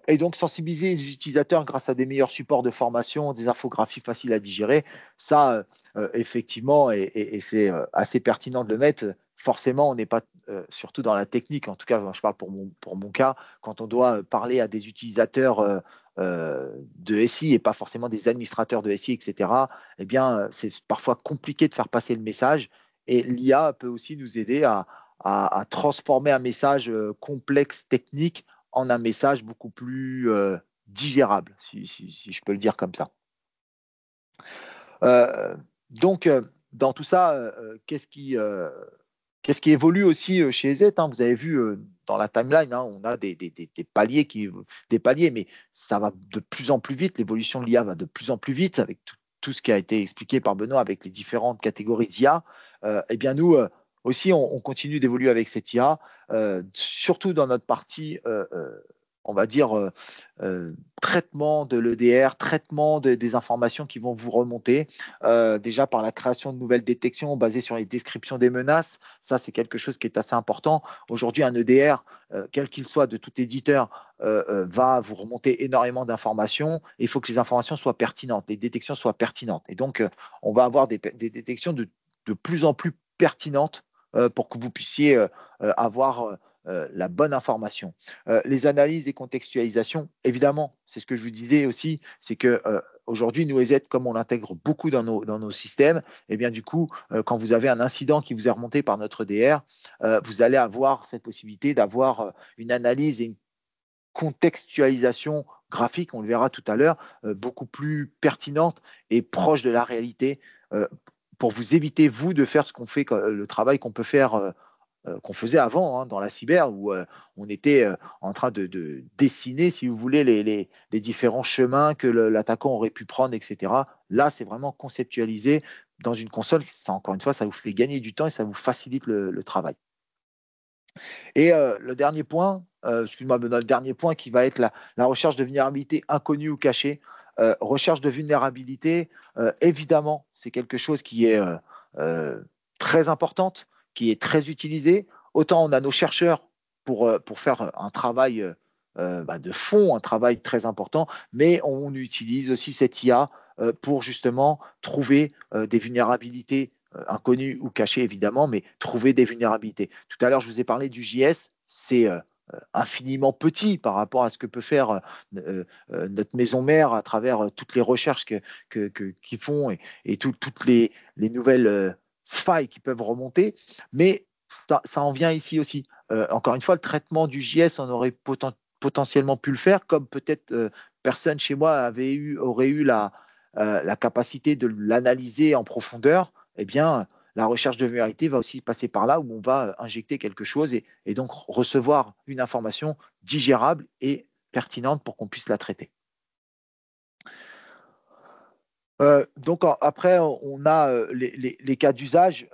Et donc sensibiliser les utilisateurs grâce à des meilleurs supports de formation, des infographies faciles à digérer, ça, effectivement, et c'est assez pertinent de le mettre. Forcément, on n'est pas, surtout dans la technique, en tout cas, je parle pour mon cas, quand on doit parler à des utilisateurs de SI et pas forcément des administrateurs de SI, etc., eh bien, c'est parfois compliqué de faire passer le message. Et l'IA peut aussi nous aider à transformer un message complexe, technique, en un message beaucoup plus digérable, si je peux le dire comme ça. Donc, dans tout ça, qu'est-ce qui évolue aussi chez EZ, hein? Vous avez vu dans la timeline, hein, on a des paliers, mais ça va de plus en plus vite. L'évolution de l'IA va de plus en plus vite avec tout ce qui a été expliqué par Benoît avec les différentes catégories d'IA. Eh bien, nous aussi, on continue d'évoluer avec cette IA, surtout dans notre partie on va dire, traitement de l'EDR, traitement des informations qui vont vous remonter, déjà par la création de nouvelles détections basées sur les descriptions des menaces. Ça, c'est quelque chose qui est assez important. Aujourd'hui, un EDR, quel qu'il soit de tout éditeur, va vous remonter énormément d'informations. Il faut que les informations soient pertinentes, les détections soient pertinentes. Et donc, on va avoir des détections de plus en plus pertinentes pour que vous puissiez avoir la bonne information. Les analyses et contextualisations, évidemment, c'est ce que je vous disais aussi, c'est que aujourd'hui, nous, EZ, comme on l'intègre beaucoup dans nos systèmes, et bien du coup, quand vous avez un incident qui vous est remonté par notre DR, vous allez avoir cette possibilité d'avoir une analyse et une contextualisation graphique, on le verra tout à l'heure, beaucoup plus pertinente et proche de la réalité, pour vous éviter, vous, de faire le travail qu'on peut faire qu'on faisait avant, hein, dans la cyber, où on était en train de dessiner, si vous voulez, les différents chemins que l'attaquant aurait pu prendre, etc. Là, c'est vraiment conceptualisé dans une console. Ça, encore une fois, ça vous fait gagner du temps et ça vous facilite le travail. Et le dernier point, excuse-moi Benoît, le dernier point qui va être la recherche de vulnérabilité inconnue ou cachée. Recherche de vulnérabilité, évidemment, c'est quelque chose qui est très importante, qui est très utilisé. Autant on a nos chercheurs pour faire un travail de fond, un travail très important, mais on utilise aussi cette IA pour justement trouver des vulnérabilités inconnues ou cachées, évidemment, mais trouver des vulnérabilités. Tout à l'heure, je vous ai parlé du JS, c'est infiniment petit par rapport à ce que peut faire notre maison mère à travers toutes les recherches qu'ils font et toutes les nouvelles failles qui peuvent remonter. Mais ça en vient ici aussi. Encore une fois, le traitement du JS, on aurait potentiellement pu le faire, comme peut-être personne chez moi aurait eu la capacité de l'analyser en profondeur. Eh bien, la recherche de vérité va aussi passer par là où on va injecter quelque chose et donc recevoir une information digérable et pertinente pour qu'on puisse la traiter. Donc après, on a les cas d'usage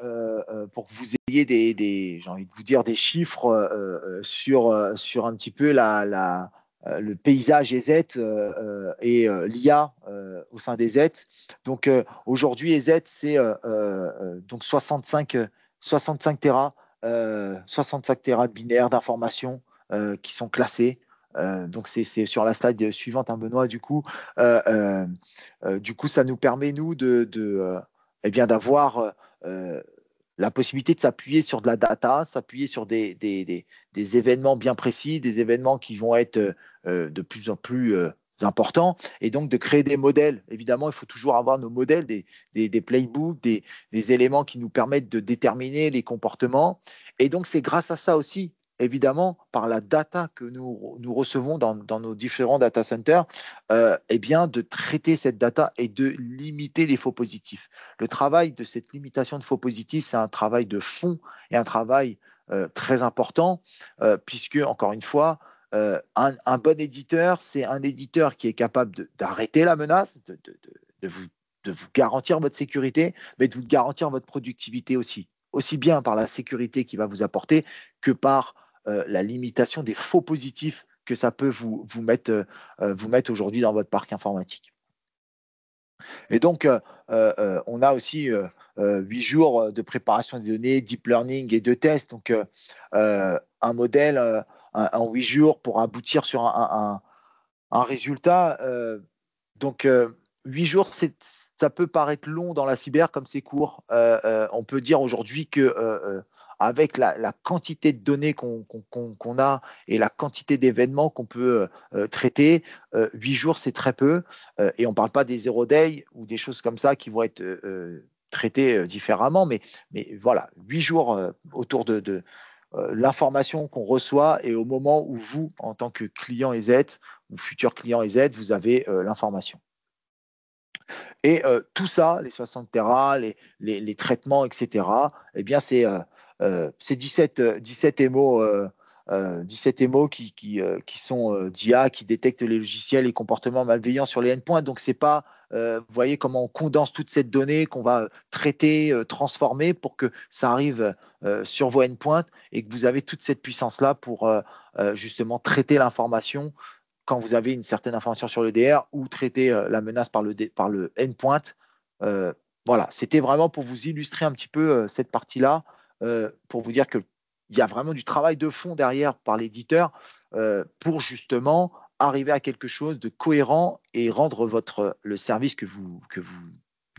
pour que vous ayez j'ai envie de vous dire des chiffres sur un petit peu le paysage EZ et l'IA au sein des EZ. Donc aujourd'hui, EZ, c'est donc 65 Tera, 65 Tera de binaires d'informations qui sont classés. Donc c'est sur la slide suivante, hein, Benoît, du coup. Ça nous permet, nous, eh bien, d'avoir la possibilité de s'appuyer sur de la data, s'appuyer sur des événements bien précis, des événements qui vont être de plus en plus importants, et donc de créer des modèles. Évidemment, il faut toujours avoir nos modèles, des playbooks, des éléments qui nous permettent de déterminer les comportements. Et donc, c'est grâce à ça aussi, évidemment, par la data que nous recevons dans nos différents data centers, eh bien, de traiter cette data et de limiter les faux positifs. Le travail de cette limitation de faux positifs, c'est un travail de fond et un travail très important, puisque, encore une fois, un bon éditeur, c'est un éditeur qui est capable d'arrêter la menace, de vous garantir votre sécurité, mais de vous garantir votre productivité aussi bien par la sécurité qu'il va vous apporter que par la limitation des faux positifs que ça peut vous mettre aujourd'hui dans votre parc informatique. Et donc, on a aussi 8 jours de préparation des données, deep learning et de tests. Donc, un modèle en 8 jours pour aboutir sur un résultat. Donc, 8 jours, ça peut paraître long dans la cyber comme c'est court. On peut dire aujourd'hui que avec la quantité de données qu'on a et la quantité d'événements qu'on peut traiter, 8 jours, c'est très peu. Et on ne parle pas des zero day ou des choses comme ça qui vont être traitées différemment. Mais voilà, 8 jours autour l'information qu'on reçoit et au moment où vous, en tant que client EZ ou futur client EZ, vous avez l'information. Et tout ça, les 60 Tera, les traitements, etc., eh bien, c'est 17 émaux, 17 émaux qui sont d'IA, qui détectent les logiciels et comportements malveillants sur les endpoints. Donc, c'est pas, vous voyez comment on condense toute cette donnée qu'on va traiter, transformer pour que ça arrive sur vos endpoints et que vous avez toute cette puissance-là pour justement traiter l'information quand vous avez une certaine information sur le DR ou traiter la menace par le endpoint. Euh, voilà, c'était vraiment pour vous illustrer un petit peu cette partie-là, pour vous dire qu'il y a vraiment du travail de fond derrière par l'éditeur pour justement arriver à quelque chose de cohérent et rendre le service que vous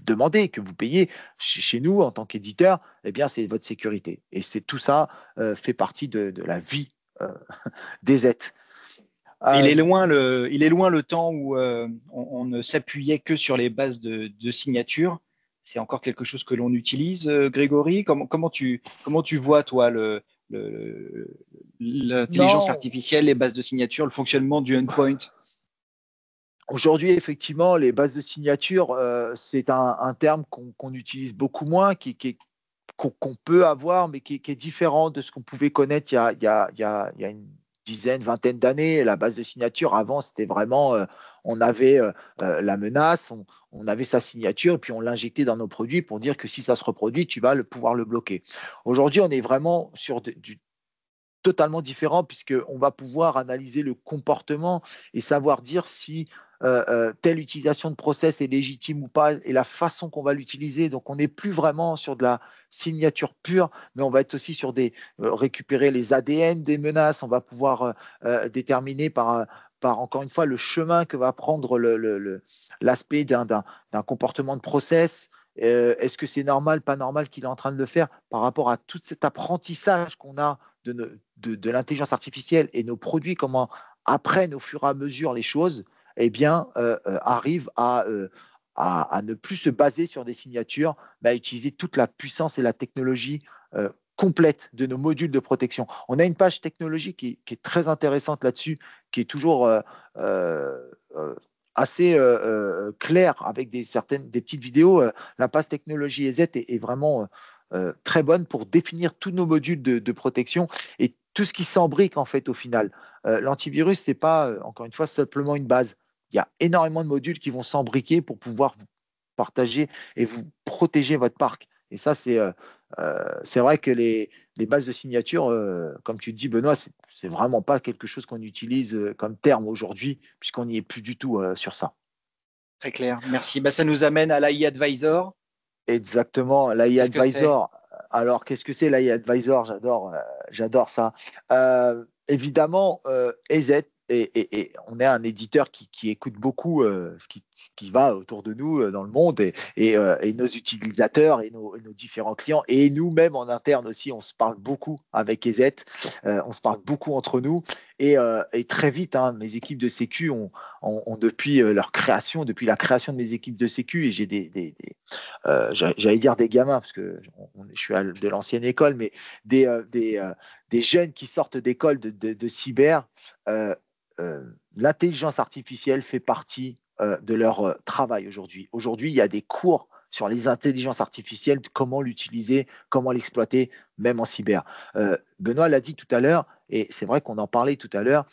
demandez, que vous payez chez nous en tant qu'éditeur, eh bien, c'est votre sécurité. Et c'est tout ça fait partie de la vie des aides. Il est loin le temps où on ne s'appuyait que sur les bases de signatures. C'est encore quelque chose que l'on utilise, Grégory. Comment tu vois, toi, l'intelligence artificielle, les bases de signatures, le fonctionnement du endpoint? Aujourd'hui, effectivement, les bases de signatures, c'est un terme qu'on utilise beaucoup moins, qu'on peut avoir, mais qui est différent de ce qu'on pouvait connaître il y a une dizaine, vingtaine d'années. La base de signature, avant, c'était vraiment, on avait la menace, on avait sa signature, et puis on l'injectait dans nos produits pour dire que si ça se reproduit, tu vas pouvoir le bloquer. Aujourd'hui, on est vraiment sur du totalement différent, puisqu'on va pouvoir analyser le comportement et savoir dire si telle utilisation de process est légitime ou pas, et la façon qu'on va l'utiliser. Donc, on n'est plus vraiment sur de la signature pure, mais on va être aussi sur récupérer les ADN des menaces. On va pouvoir déterminer par encore une fois, le chemin que va prendre l'aspect d'un comportement de process. Est-ce que c'est normal, pas normal qu'il est en train de le faire par rapport à tout cet apprentissage qu'on a de l'intelligence artificielle et nos produits, comment apprennent au fur et à mesure les choses, eh bien, arrivent à ne plus se baser sur des signatures, mais à utiliser toute la puissance et la technologie complète de nos modules de protection. On a une page technologique qui est très intéressante là-dessus, qui est toujours assez claire avec des petites vidéos. La page technologie EZ est vraiment très bonne pour définir tous nos modules de protection et tout ce qui s'embrique en fait au final. L'antivirus, c'est pas, encore une fois, simplement une base. Il y a énormément de modules qui vont s'embriquer pour pouvoir vous partager et vous protéger votre parc. Et ça, c'est vrai que les bases de signature, comme tu le dis, Benoît, c'est vraiment pas quelque chose qu'on utilise comme terme aujourd'hui, puisqu'on n'y est plus du tout sur ça. Très clair, merci. Ça nous amène à l'AI Advisor. Exactement, l'AI Advisor. Alors, qu'est-ce que c'est l'AI Advisor? J'adore ça. Évidemment, EZ, et on est un éditeur qui écoute beaucoup ce qui va autour de nous dans le monde et nos utilisateurs et nos différents clients et nous-mêmes en interne aussi, on se parle beaucoup avec EZ, on se parle beaucoup entre nous et très vite, hein, mes équipes de sécu ont depuis leur création, depuis la création de mes équipes de sécu, et j'ai j'allais dire des gamins parce que je suis de l'ancienne école, mais des jeunes qui sortent d'école de cyber. L'intelligence artificielle fait partie de leur travail aujourd'hui. Aujourd'hui, il y a des cours sur les intelligences artificielles, comment l'utiliser, comment l'exploiter, même en cyber. Benoît l'a dit tout à l'heure, et c'est vrai qu'on en parlait tout à l'heure.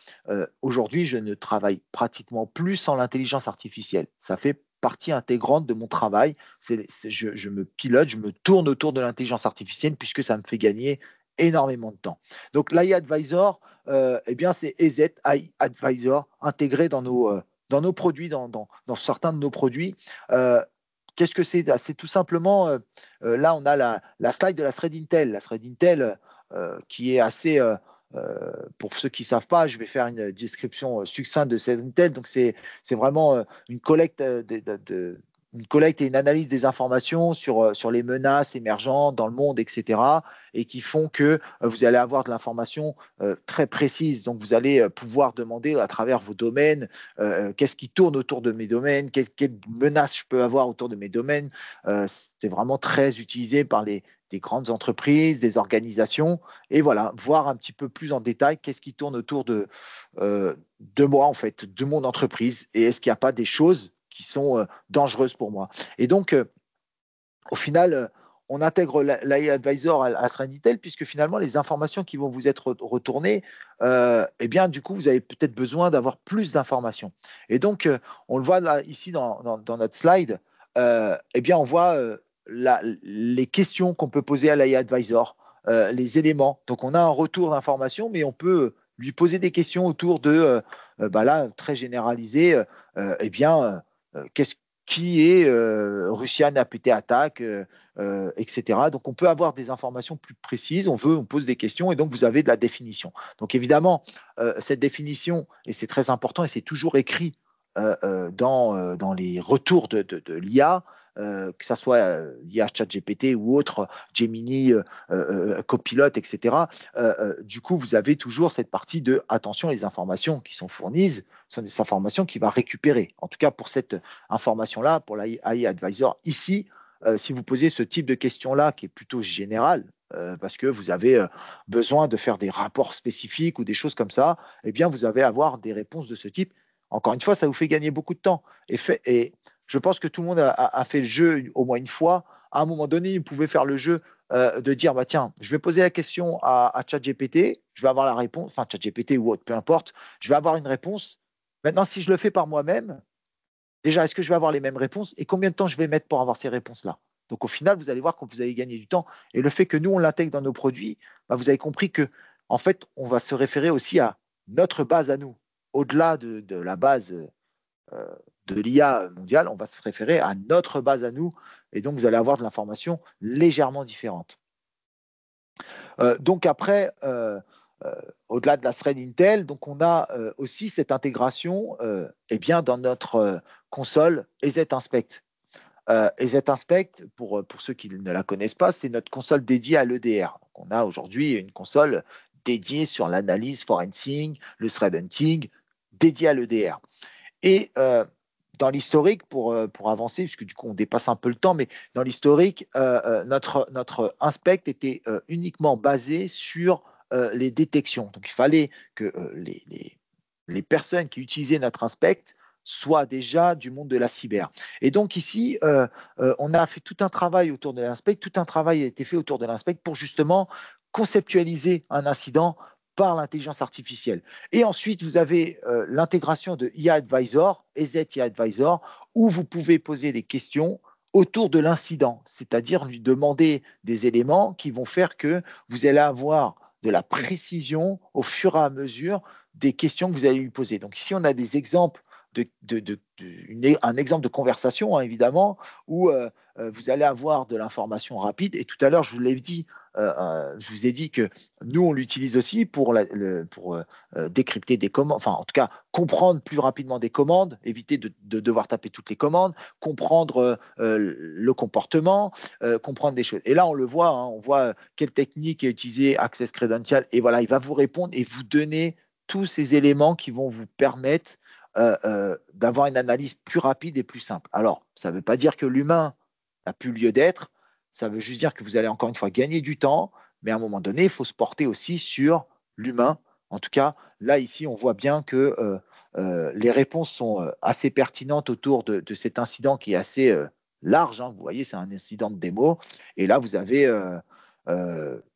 Aujourd'hui, je ne travaille pratiquement plus sans l'intelligence artificielle. Ça fait partie intégrante de mon travail. Je me pilote, je me tourne autour de l'intelligence artificielle puisque ça me fait gagner énormément de temps. Donc l'AI Advisor, eh bien, c'est EZ AI Advisor intégré dans nos produits, dans certains de nos produits. Qu'est-ce que c'est? C'est tout simplement, là, on a la slide de la thread Intel. La thread Intel qui est assez, pour ceux qui ne savent pas, je vais faire une description succincte de cette Intel. Donc, c'est vraiment une collecte une collecte et une analyse des informations sur les menaces émergentes dans le monde, etc., et qui font que vous allez avoir de l'information très précise. Donc, vous allez pouvoir demander à travers vos domaines qu'est-ce qui tourne autour de mes domaines, quelles menaces je peux avoir autour de mes domaines. C'est vraiment très utilisé par des grandes entreprises, des organisations, et voilà, voir un petit peu plus en détail qu'est-ce qui tourne autour de moi, en fait, de mon entreprise, et est-ce qu'il n'y a pas des choses qui sont dangereuses pour moi. Et donc, au final, on intègre l'AI Advisor à Threat puisque finalement, les informations qui vont vous être retournées, eh bien, du coup, vous avez peut-être besoin d'avoir plus d'informations. Et donc, on le voit là, ici dans notre slide, eh bien, on voit les questions qu'on peut poser à l'AI Advisor, les éléments. Donc, on a un retour d'informations, mais on peut lui poser des questions autour de, là, très généralisées, eh bien, qui est Russian APT attaque, etc. Donc, on peut avoir des informations plus précises. On pose des questions et donc vous avez de la définition. Donc, évidemment, cette définition, et c'est très important, et c'est toujours écrit dans les retours de l'IA, que ce soit l'IA ChatGPT ou autre, Gemini, Copilot, etc. Du coup, vous avez toujours cette partie de attention, les informations qui sont fournies sont des informations qu'il va récupérer. En tout cas, pour cette information-là, pour l'AI Advisor, ici, si vous posez ce type de question-là, qui est plutôt général, parce que vous avez besoin de faire des rapports spécifiques ou des choses comme ça, eh bien, vous allez avoir des réponses de ce type. Encore une fois, ça vous fait gagner beaucoup de temps. Et je pense que tout le monde a fait le jeu au moins une fois. À un moment donné, il pouvait faire le jeu de dire, bah, tiens, je vais poser la question à ChatGPT, je vais avoir la réponse, enfin ChatGPT ou autre, peu importe, je vais avoir une réponse. Maintenant, si je le fais par moi-même, déjà, est-ce que je vais avoir les mêmes réponses et combien de temps je vais mettre pour avoir ces réponses-là? Donc, au final, vous allez voir que vous allez gagner du temps. Et le fait que nous, on l'intègre dans nos produits, bah, vous avez compris que, en fait, on va se référer aussi à notre base à nous. Au-delà de la base de l'IA mondiale, on va se référer à notre base à nous. Et donc, vous allez avoir de l'information légèrement différente. Donc, après, au-delà de la thread Intel, donc on a aussi cette intégration eh bien, dans notre console EZ Inspect. EZ Inspect, pour ceux qui ne la connaissent pas, c'est notre console dédiée à l'EDR. Donc, on a aujourd'hui une console dédiée sur l'analyse forensic, le threat hunting, dédiée à l'EDR. Et dans l'historique, pour avancer, puisque du coup on dépasse un peu le temps, mais dans l'historique, notre inspect était uniquement basé sur les détections. Donc il fallait que les personnes qui utilisaient notre inspect soient déjà du monde de la cyber. Et donc ici, on a fait tout un travail autour de l'inspect, tout un travail a été fait autour de l'inspect pour justement conceptualiser un incident par l'intelligence artificielle. Et ensuite, vous avez l'intégration de IA Advisor, EZ IA Advisor, où vous pouvez poser des questions autour de l'incident, c'est-à-dire lui demander des éléments qui vont faire que vous allez avoir de la précision au fur et à mesure des questions que vous allez lui poser. Donc ici, on a des exemples un exemple de conversation, hein, évidemment, où vous allez avoir de l'information rapide. Et tout à l'heure, je vous ai dit que nous, on l'utilise aussi pour décrypter des commandes, enfin, en tout cas, comprendre plus rapidement des commandes, éviter de devoir taper toutes les commandes, comprendre le comportement, comprendre des choses. Et là, on le voit, hein, on voit quelle technique est utilisée, Access Credential, et voilà, il va vous répondre et vous donner tous ces éléments qui vont vous permettre d'avoir une analyse plus rapide et plus simple. Alors, ça ne veut pas dire que l'humain n'a plus lieu d'être, ça veut juste dire que vous allez encore une fois gagner du temps, mais à un moment donné, il faut se porter aussi sur l'humain. En tout cas, là, ici, on voit bien que les réponses sont assez pertinentes autour de cet incident qui est assez large. Hein. Vous voyez, c'est un incident de démo. Et là, vous avez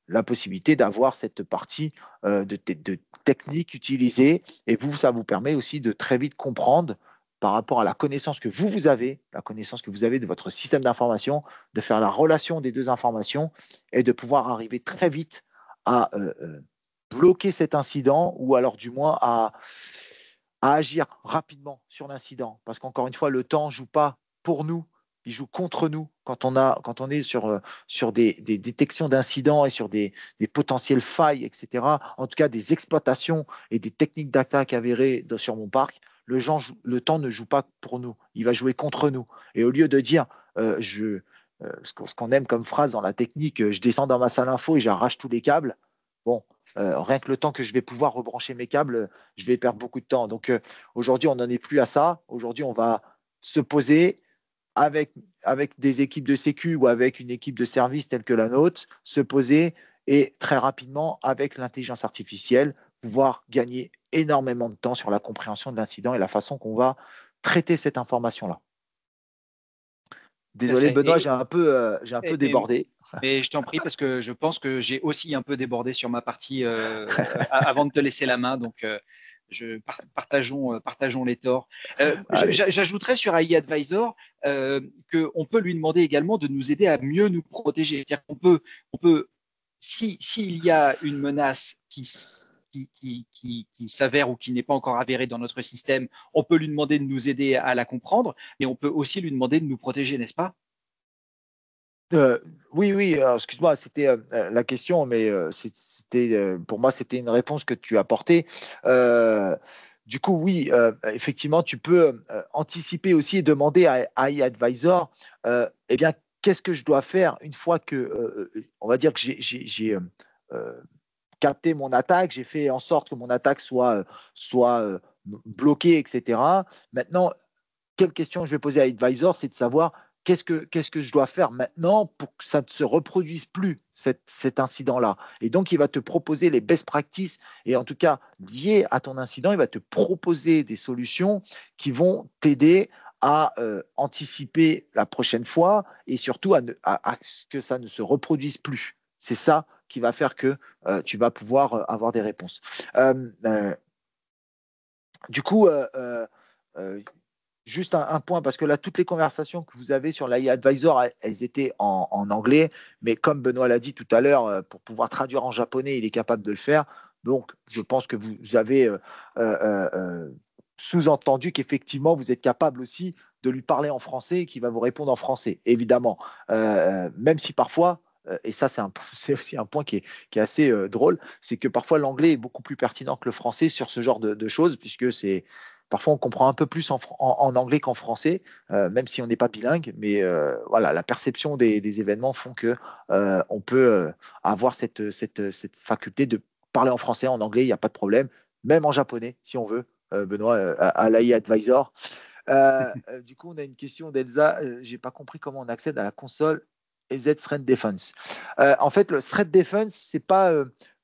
la possibilité d'avoir cette partie de technique utilisée. Et vous, ça vous permet aussi de très vite comprendre par rapport à la connaissance que vous avez, la connaissance que vous avez de votre système d'information, de faire la relation des deux informations et de pouvoir arriver très vite à bloquer cet incident ou alors du moins à agir rapidement sur l'incident. Parce qu'encore une fois, le temps ne joue pas pour nous, il joue contre nous quand on est sur des détections d'incidents et sur des potentielles failles, etc. En tout cas, des exploitations et des techniques d'attaque avérées sur mon parc. le temps ne joue pas pour nous, il va jouer contre nous. Et au lieu de dire, ce qu'on aime comme phrase dans la technique, je descends dans ma salle info et j'arrache tous les câbles, bon, rien que le temps que je vais pouvoir rebrancher mes câbles, je vais perdre beaucoup de temps. Donc aujourd'hui, on n'en est plus à ça. Aujourd'hui, on va se poser avec des équipes de sécu ou avec une équipe de service telle que la nôtre, se poser et très rapidement, avec l'intelligence artificielle, pouvoir gagner énormément de temps sur la compréhension de l'incident et la façon qu'on va traiter cette information-là. Désolé Benoît, j'ai un peu débordé. Mais je t'en prie parce que je pense que j'ai aussi un peu débordé sur ma partie avant de te laisser la main. Donc, partageons les torts. J'ajouterais sur AI Advisor qu'on peut lui demander également de nous aider à mieux nous protéger. C'est-à-dire qu'on peut s'il y a une menace qui s'avère ou qui n'est pas encore avérée dans notre système, on peut lui demander de nous aider à la comprendre, mais on peut aussi lui demander de nous protéger, n'est-ce pas? Oui, excuse-moi, c'était la question, mais pour moi, c'était une réponse que tu as apportée. Du coup, oui, effectivement, tu peux anticiper aussi et demander à AI Advisor, eh bien, qu'est-ce que je dois faire une fois que, on va dire que j'ai capté mon attaque, j'ai fait en sorte que mon attaque soit bloquée, etc. Maintenant, quelle question je vais poser à Advisor, c'est de savoir qu'est-ce que je dois faire maintenant pour que ça ne se reproduise plus, cet incident-là. Et donc, il va te proposer les best practices, et en tout cas, liées à ton incident, il va te proposer des solutions qui vont t'aider à anticiper la prochaine fois et surtout à ce que ça ne se reproduise plus. C'est ça qui va faire que tu vas pouvoir avoir des réponses. Du coup, juste un point, parce que là, toutes les conversations que vous avez sur l'AI Advisor, elles étaient en anglais, mais comme Benoît l'a dit tout à l'heure, pour pouvoir traduire en japonais, il est capable de le faire. Donc, je pense que vous avez sous-entendu qu'effectivement, vous êtes capable aussi de lui parler en français et qu'il va vous répondre en français, évidemment. Même si parfois, et ça, c'est aussi un point qui est assez drôle, c'est que parfois l'anglais est beaucoup plus pertinent que le français sur ce genre de choses, puisque parfois on comprend un peu plus en anglais qu'en français, même si on n'est pas bilingue, mais voilà, la perception des événements font que on peut avoir cette faculté de parler en français, en anglais, il n'y a pas de problème, même en japonais, si on veut, Benoît, à l'AI Advisor. Du coup, on a une question d'Elsa. J'ai pas compris comment on accède à la console EZ Threat Defense. En fait, le Threat Defense, c'est pas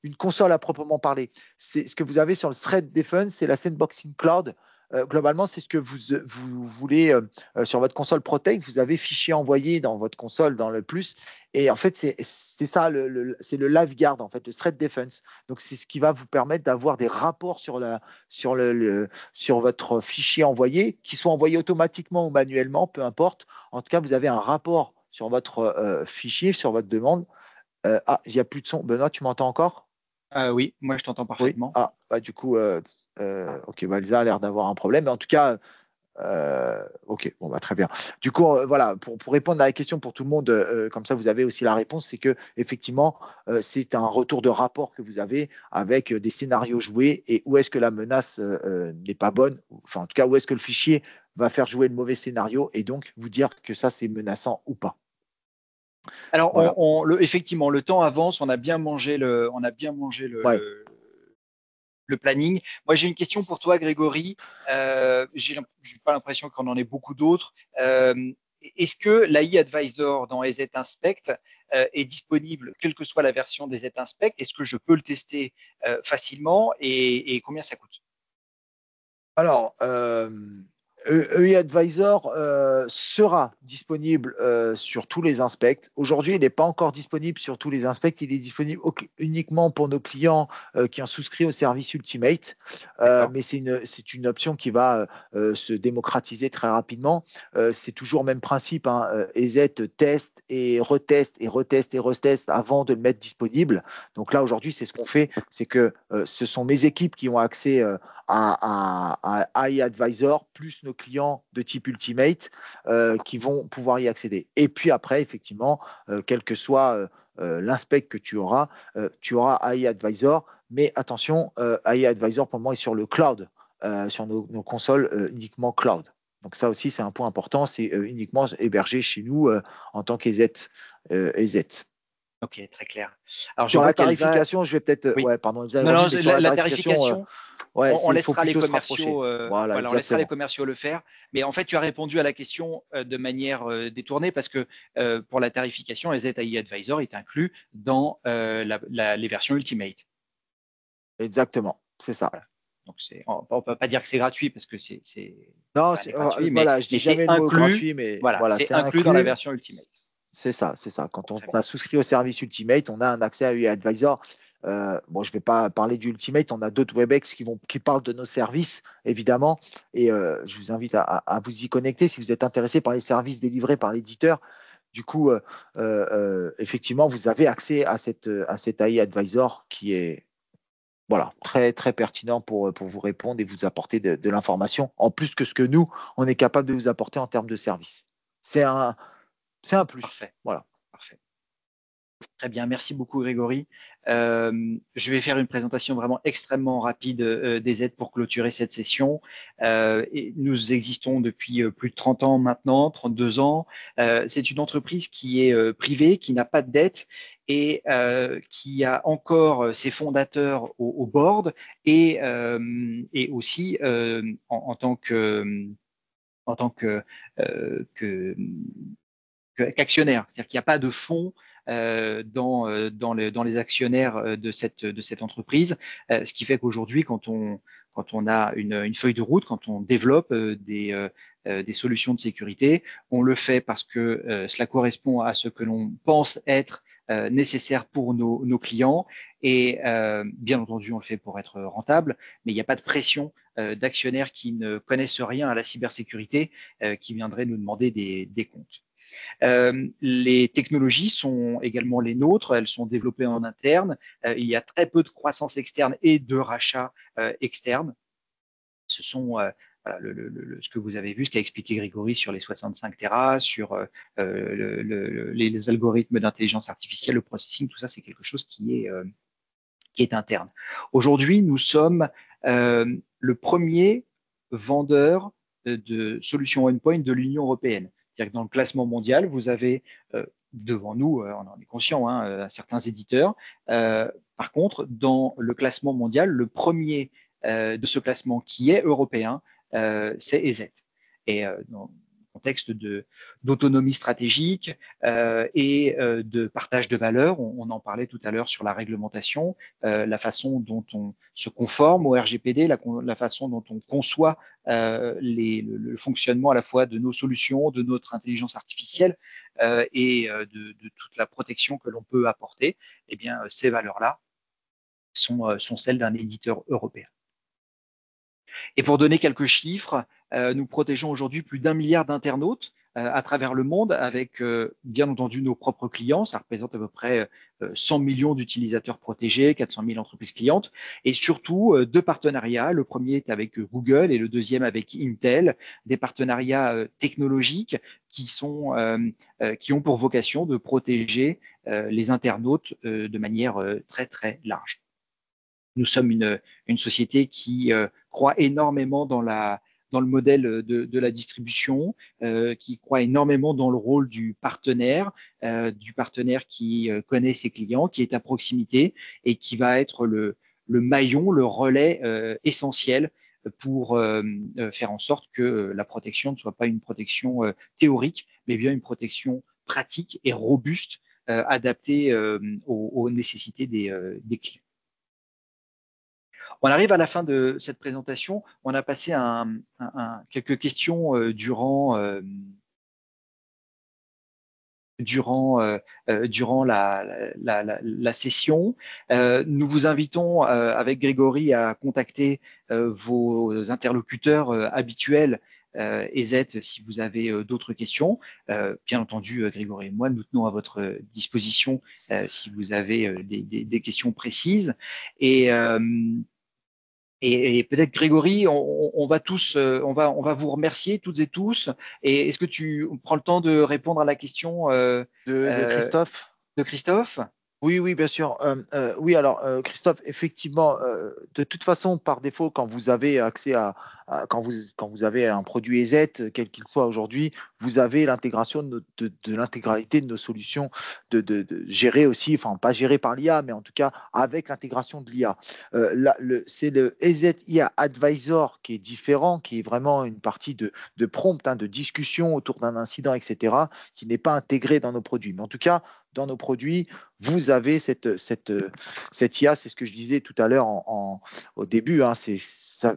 une console à proprement parler. C'est ce que vous avez sur le Threat Defense, c'est la Sandboxing Cloud. Globalement, c'est ce que vous voulez sur votre console Protect. Vous avez fichier envoyé dans votre console, dans le plus. Et en fait, c'est ça, c'est le LiveGuard, en fait, le Threat Defense. Donc, c'est ce qui va vous permettre d'avoir des rapports sur votre fichier envoyé, qui soient envoyés automatiquement ou manuellement, peu importe. En tout cas, vous avez un rapport sur votre fichier, sur votre demande. Il n'y a plus de son. Benoît, tu m'entends encore? Oui, moi je t'entends Oui. parfaitement. Du coup, ok, Elsa a l'air d'avoir un problème. Mais en tout cas, ok, bon, très bien. Du coup, voilà, pour répondre à la question pour tout le monde, comme ça vous avez aussi la réponse, c'est que effectivement, c'est un retour de rapport que vous avez avec des scénarios joués et où est-ce que la menace n'est pas bonne, enfin en tout cas où est-ce que le fichier va faire jouer le mauvais scénario et donc vous dire que ça c'est menaçant ou pas. Alors, voilà. effectivement, le temps avance, on a bien mangé Ouais. le planning. Moi, j'ai une question pour toi, Grégory. J'ai pas l'impression qu'on en ait beaucoup d'autres. Est-ce que l'AI Advisor dans EZ Inspect est disponible, quelle que soit la version d'EZ Inspect? Est-ce que je peux le tester facilement et combien ça coûte? Alors, EI Advisor sera disponible sur tous les inspects. Aujourd'hui, il n'est pas encore disponible sur tous les inspects. Il est disponible uniquement pour nos clients qui ont souscrit au service Ultimate. Mais c'est une option qui va se démocratiser très rapidement. C'est toujours le même principe. EZ teste et reteste et reteste et reteste avant de le mettre disponible. Donc là, aujourd'hui, c'est ce qu'on fait. C'est que ce sont mes équipes qui ont accès à AI Advisor, plus nos clients de type Ultimate qui vont pouvoir y accéder. Et puis après, effectivement, quel que soit l'inspect que tu auras AI Advisor. Mais attention, AI Advisor, pour le moment, est sur le cloud. sur nos consoles uniquement cloud. Donc ça aussi, c'est un point important, c'est uniquement hébergé chez nous en tant qu'EZ. Ok, très clair. Alors, sur la tarification, je vais peut-être. Oui. Ouais, pardon. Non, la tarification, on laissera les commerciaux. Voilà, on laissera les commerciaux le faire. Mais en fait, tu as répondu à la question de manière détournée parce que pour la tarification, EZ-AI Advisor est inclus dans les versions Ultimate. Exactement, c'est ça. Voilà. Donc, on ne peut pas dire que c'est gratuit parce que c'est non, c'est gratuit, voilà, je dis jamais le mot gratuit, mais voilà, c'est inclus dans la version Ultimate. C'est ça. Quand on a souscrit au service Ultimate, on a un accès à AI Advisor. Bon, je ne vais pas parler du Ultimate, on a d'autres WebEx qui parlent de nos services, évidemment. Et je vous invite à vous y connecter si vous êtes intéressé par les services délivrés par l'éditeur. Du coup, effectivement, vous avez accès à cet AI Advisor qui est très, très pertinent pour vous répondre et vous apporter de l'information, en plus que ce que nous, on est capable de vous apporter en termes de services. C'est un plus. Parfait. Voilà. Parfait. Très bien, merci beaucoup Grégory. Je vais faire une présentation vraiment extrêmement rapide des aides pour clôturer cette session. Et nous existons depuis plus de 30 ans maintenant, 32 ans. C'est une entreprise qui est privée, qui n'a pas de dette et qui a encore ses fondateurs au board et aussi en tant qu'actionnaire. C'est-à-dire qu'il n'y a pas de fonds dans les actionnaires de cette entreprise, ce qui fait qu'aujourd'hui, quand on a une feuille de route, quand on développe des solutions de sécurité, on le fait parce que cela correspond à ce que l'on pense être nécessaire pour nos clients et bien entendu, on le fait pour être rentable, mais il n'y a pas de pression d'actionnaires qui ne connaissent rien à la cybersécurité qui viendraient nous demander des comptes. Les technologies sont également les nôtres, elles sont développées en interne. Il y a très peu de croissance externe et de rachat externe. Ce sont ce que vous avez vu, ce qu'a expliqué Grégory sur les 65 Tera, sur les algorithmes d'intelligence artificielle, le processing, tout ça, c'est quelque chose qui est interne. Aujourd'hui, nous sommes le premier vendeur de solutions endpoint de l'Union européenne. C'est-à-dire que dans le classement mondial, vous avez devant nous, on en est conscient, certains éditeurs. Par contre, dans le classement mondial, le premier de ce classement qui est européen, c'est EZ. Et dans le contexte d'autonomie stratégique et de partage de valeurs, on en parlait tout à l'heure sur la réglementation, la façon dont on se conforme au RGPD, la façon dont on conçoit le fonctionnement à la fois de nos solutions, de notre intelligence artificielle et de toute la protection que l'on peut apporter, eh bien, ces valeurs-là sont celles d'un éditeur européen. Et pour donner quelques chiffres, nous protégeons aujourd'hui plus d'1 milliard d'internautes à travers le monde avec bien entendu nos propres clients. Ça représente à peu près 100 millions d'utilisateurs protégés, 400 000 entreprises clientes et surtout 2 partenariats. Le premier est avec Google et le deuxième avec Intel, des partenariats technologiques qui ont pour vocation de protéger les internautes de manière très très large. Nous sommes une société qui croit énormément dans le modèle de la distribution, qui croit énormément dans le rôle du partenaire qui connaît ses clients, qui est à proximité et qui va être le maillon, le relais essentiel pour faire en sorte que la protection ne soit pas une protection théorique, mais bien une protection pratique et robuste, adaptée aux nécessités des clients. On arrive à la fin de cette présentation. On a passé quelques questions durant la session. Nous vous invitons avec Grégory à contacter vos interlocuteurs habituels EZ si vous avez d'autres questions. Bien entendu, Grégory et moi, nous tenons à votre disposition si vous avez des questions précises. Et peut-être Grégory, on va vous remercier toutes et tous. Et est-ce que tu prends le temps de répondre à la question de Christophe? De Christophe? Oui, oui, bien sûr. Oui, alors, Christophe, effectivement, de toute façon, par défaut, quand vous avez accès quand vous avez un produit EZ, quel qu'il soit aujourd'hui, vous avez l'intégration de l'intégralité de nos solutions gérées aussi, enfin, pas gérées par l'IA, mais en tout cas avec l'intégration de l'IA. C'est le EZ IA Advisor qui est différent, qui est vraiment une partie de prompt, hein, de discussion autour d'un incident, etc., qui n'est pas intégré dans nos produits. Mais en tout cas, dans nos produits, vous avez cette IA, c'est ce que je disais tout à l'heure au début, hein,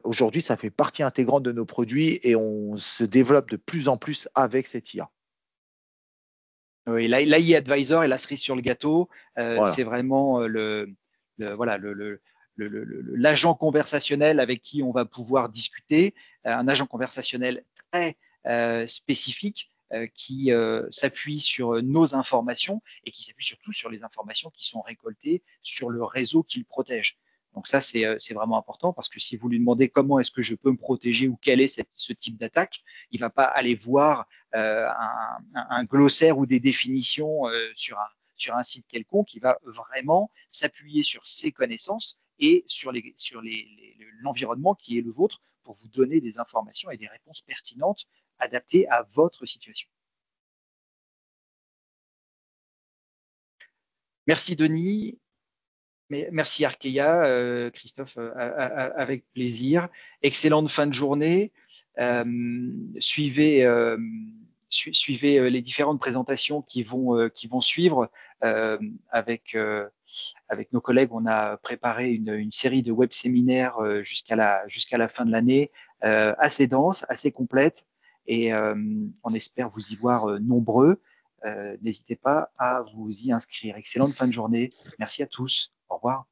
aujourd'hui, ça fait partie intégrante de nos produits et on se développe de plus en plus avec cette IA. Oui, l'AI Advisor est la cerise sur le gâteau. Voilà. C'est vraiment voilà, l'agent conversationnel avec qui on va pouvoir discuter, un agent conversationnel très spécifique qui s'appuie sur nos informations et qui s'appuie surtout sur les informations qui sont récoltées sur le réseau qu'il protège. Donc ça, c'est vraiment important parce que si vous lui demandez comment est-ce que je peux me protéger ou quel est ce type d'attaque, il ne va pas aller voir un glossaire ou des définitions sur un site quelconque. Il va vraiment s'appuyer sur ses connaissances et sur l'environnement qui est le vôtre pour vous donner des informations et des réponses pertinentes adaptées à votre situation. Merci Denis. Merci Arkeia, Christophe, avec plaisir. Excellente fin de journée. Suivez les différentes présentations qui vont suivre. Avec nos collègues, on a préparé une série de web séminaires jusqu'à la fin de l'année, assez dense, assez complète, et on espère vous y voir nombreux. N'hésitez pas à vous y inscrire. Excellente fin de journée. Merci à tous. Au revoir.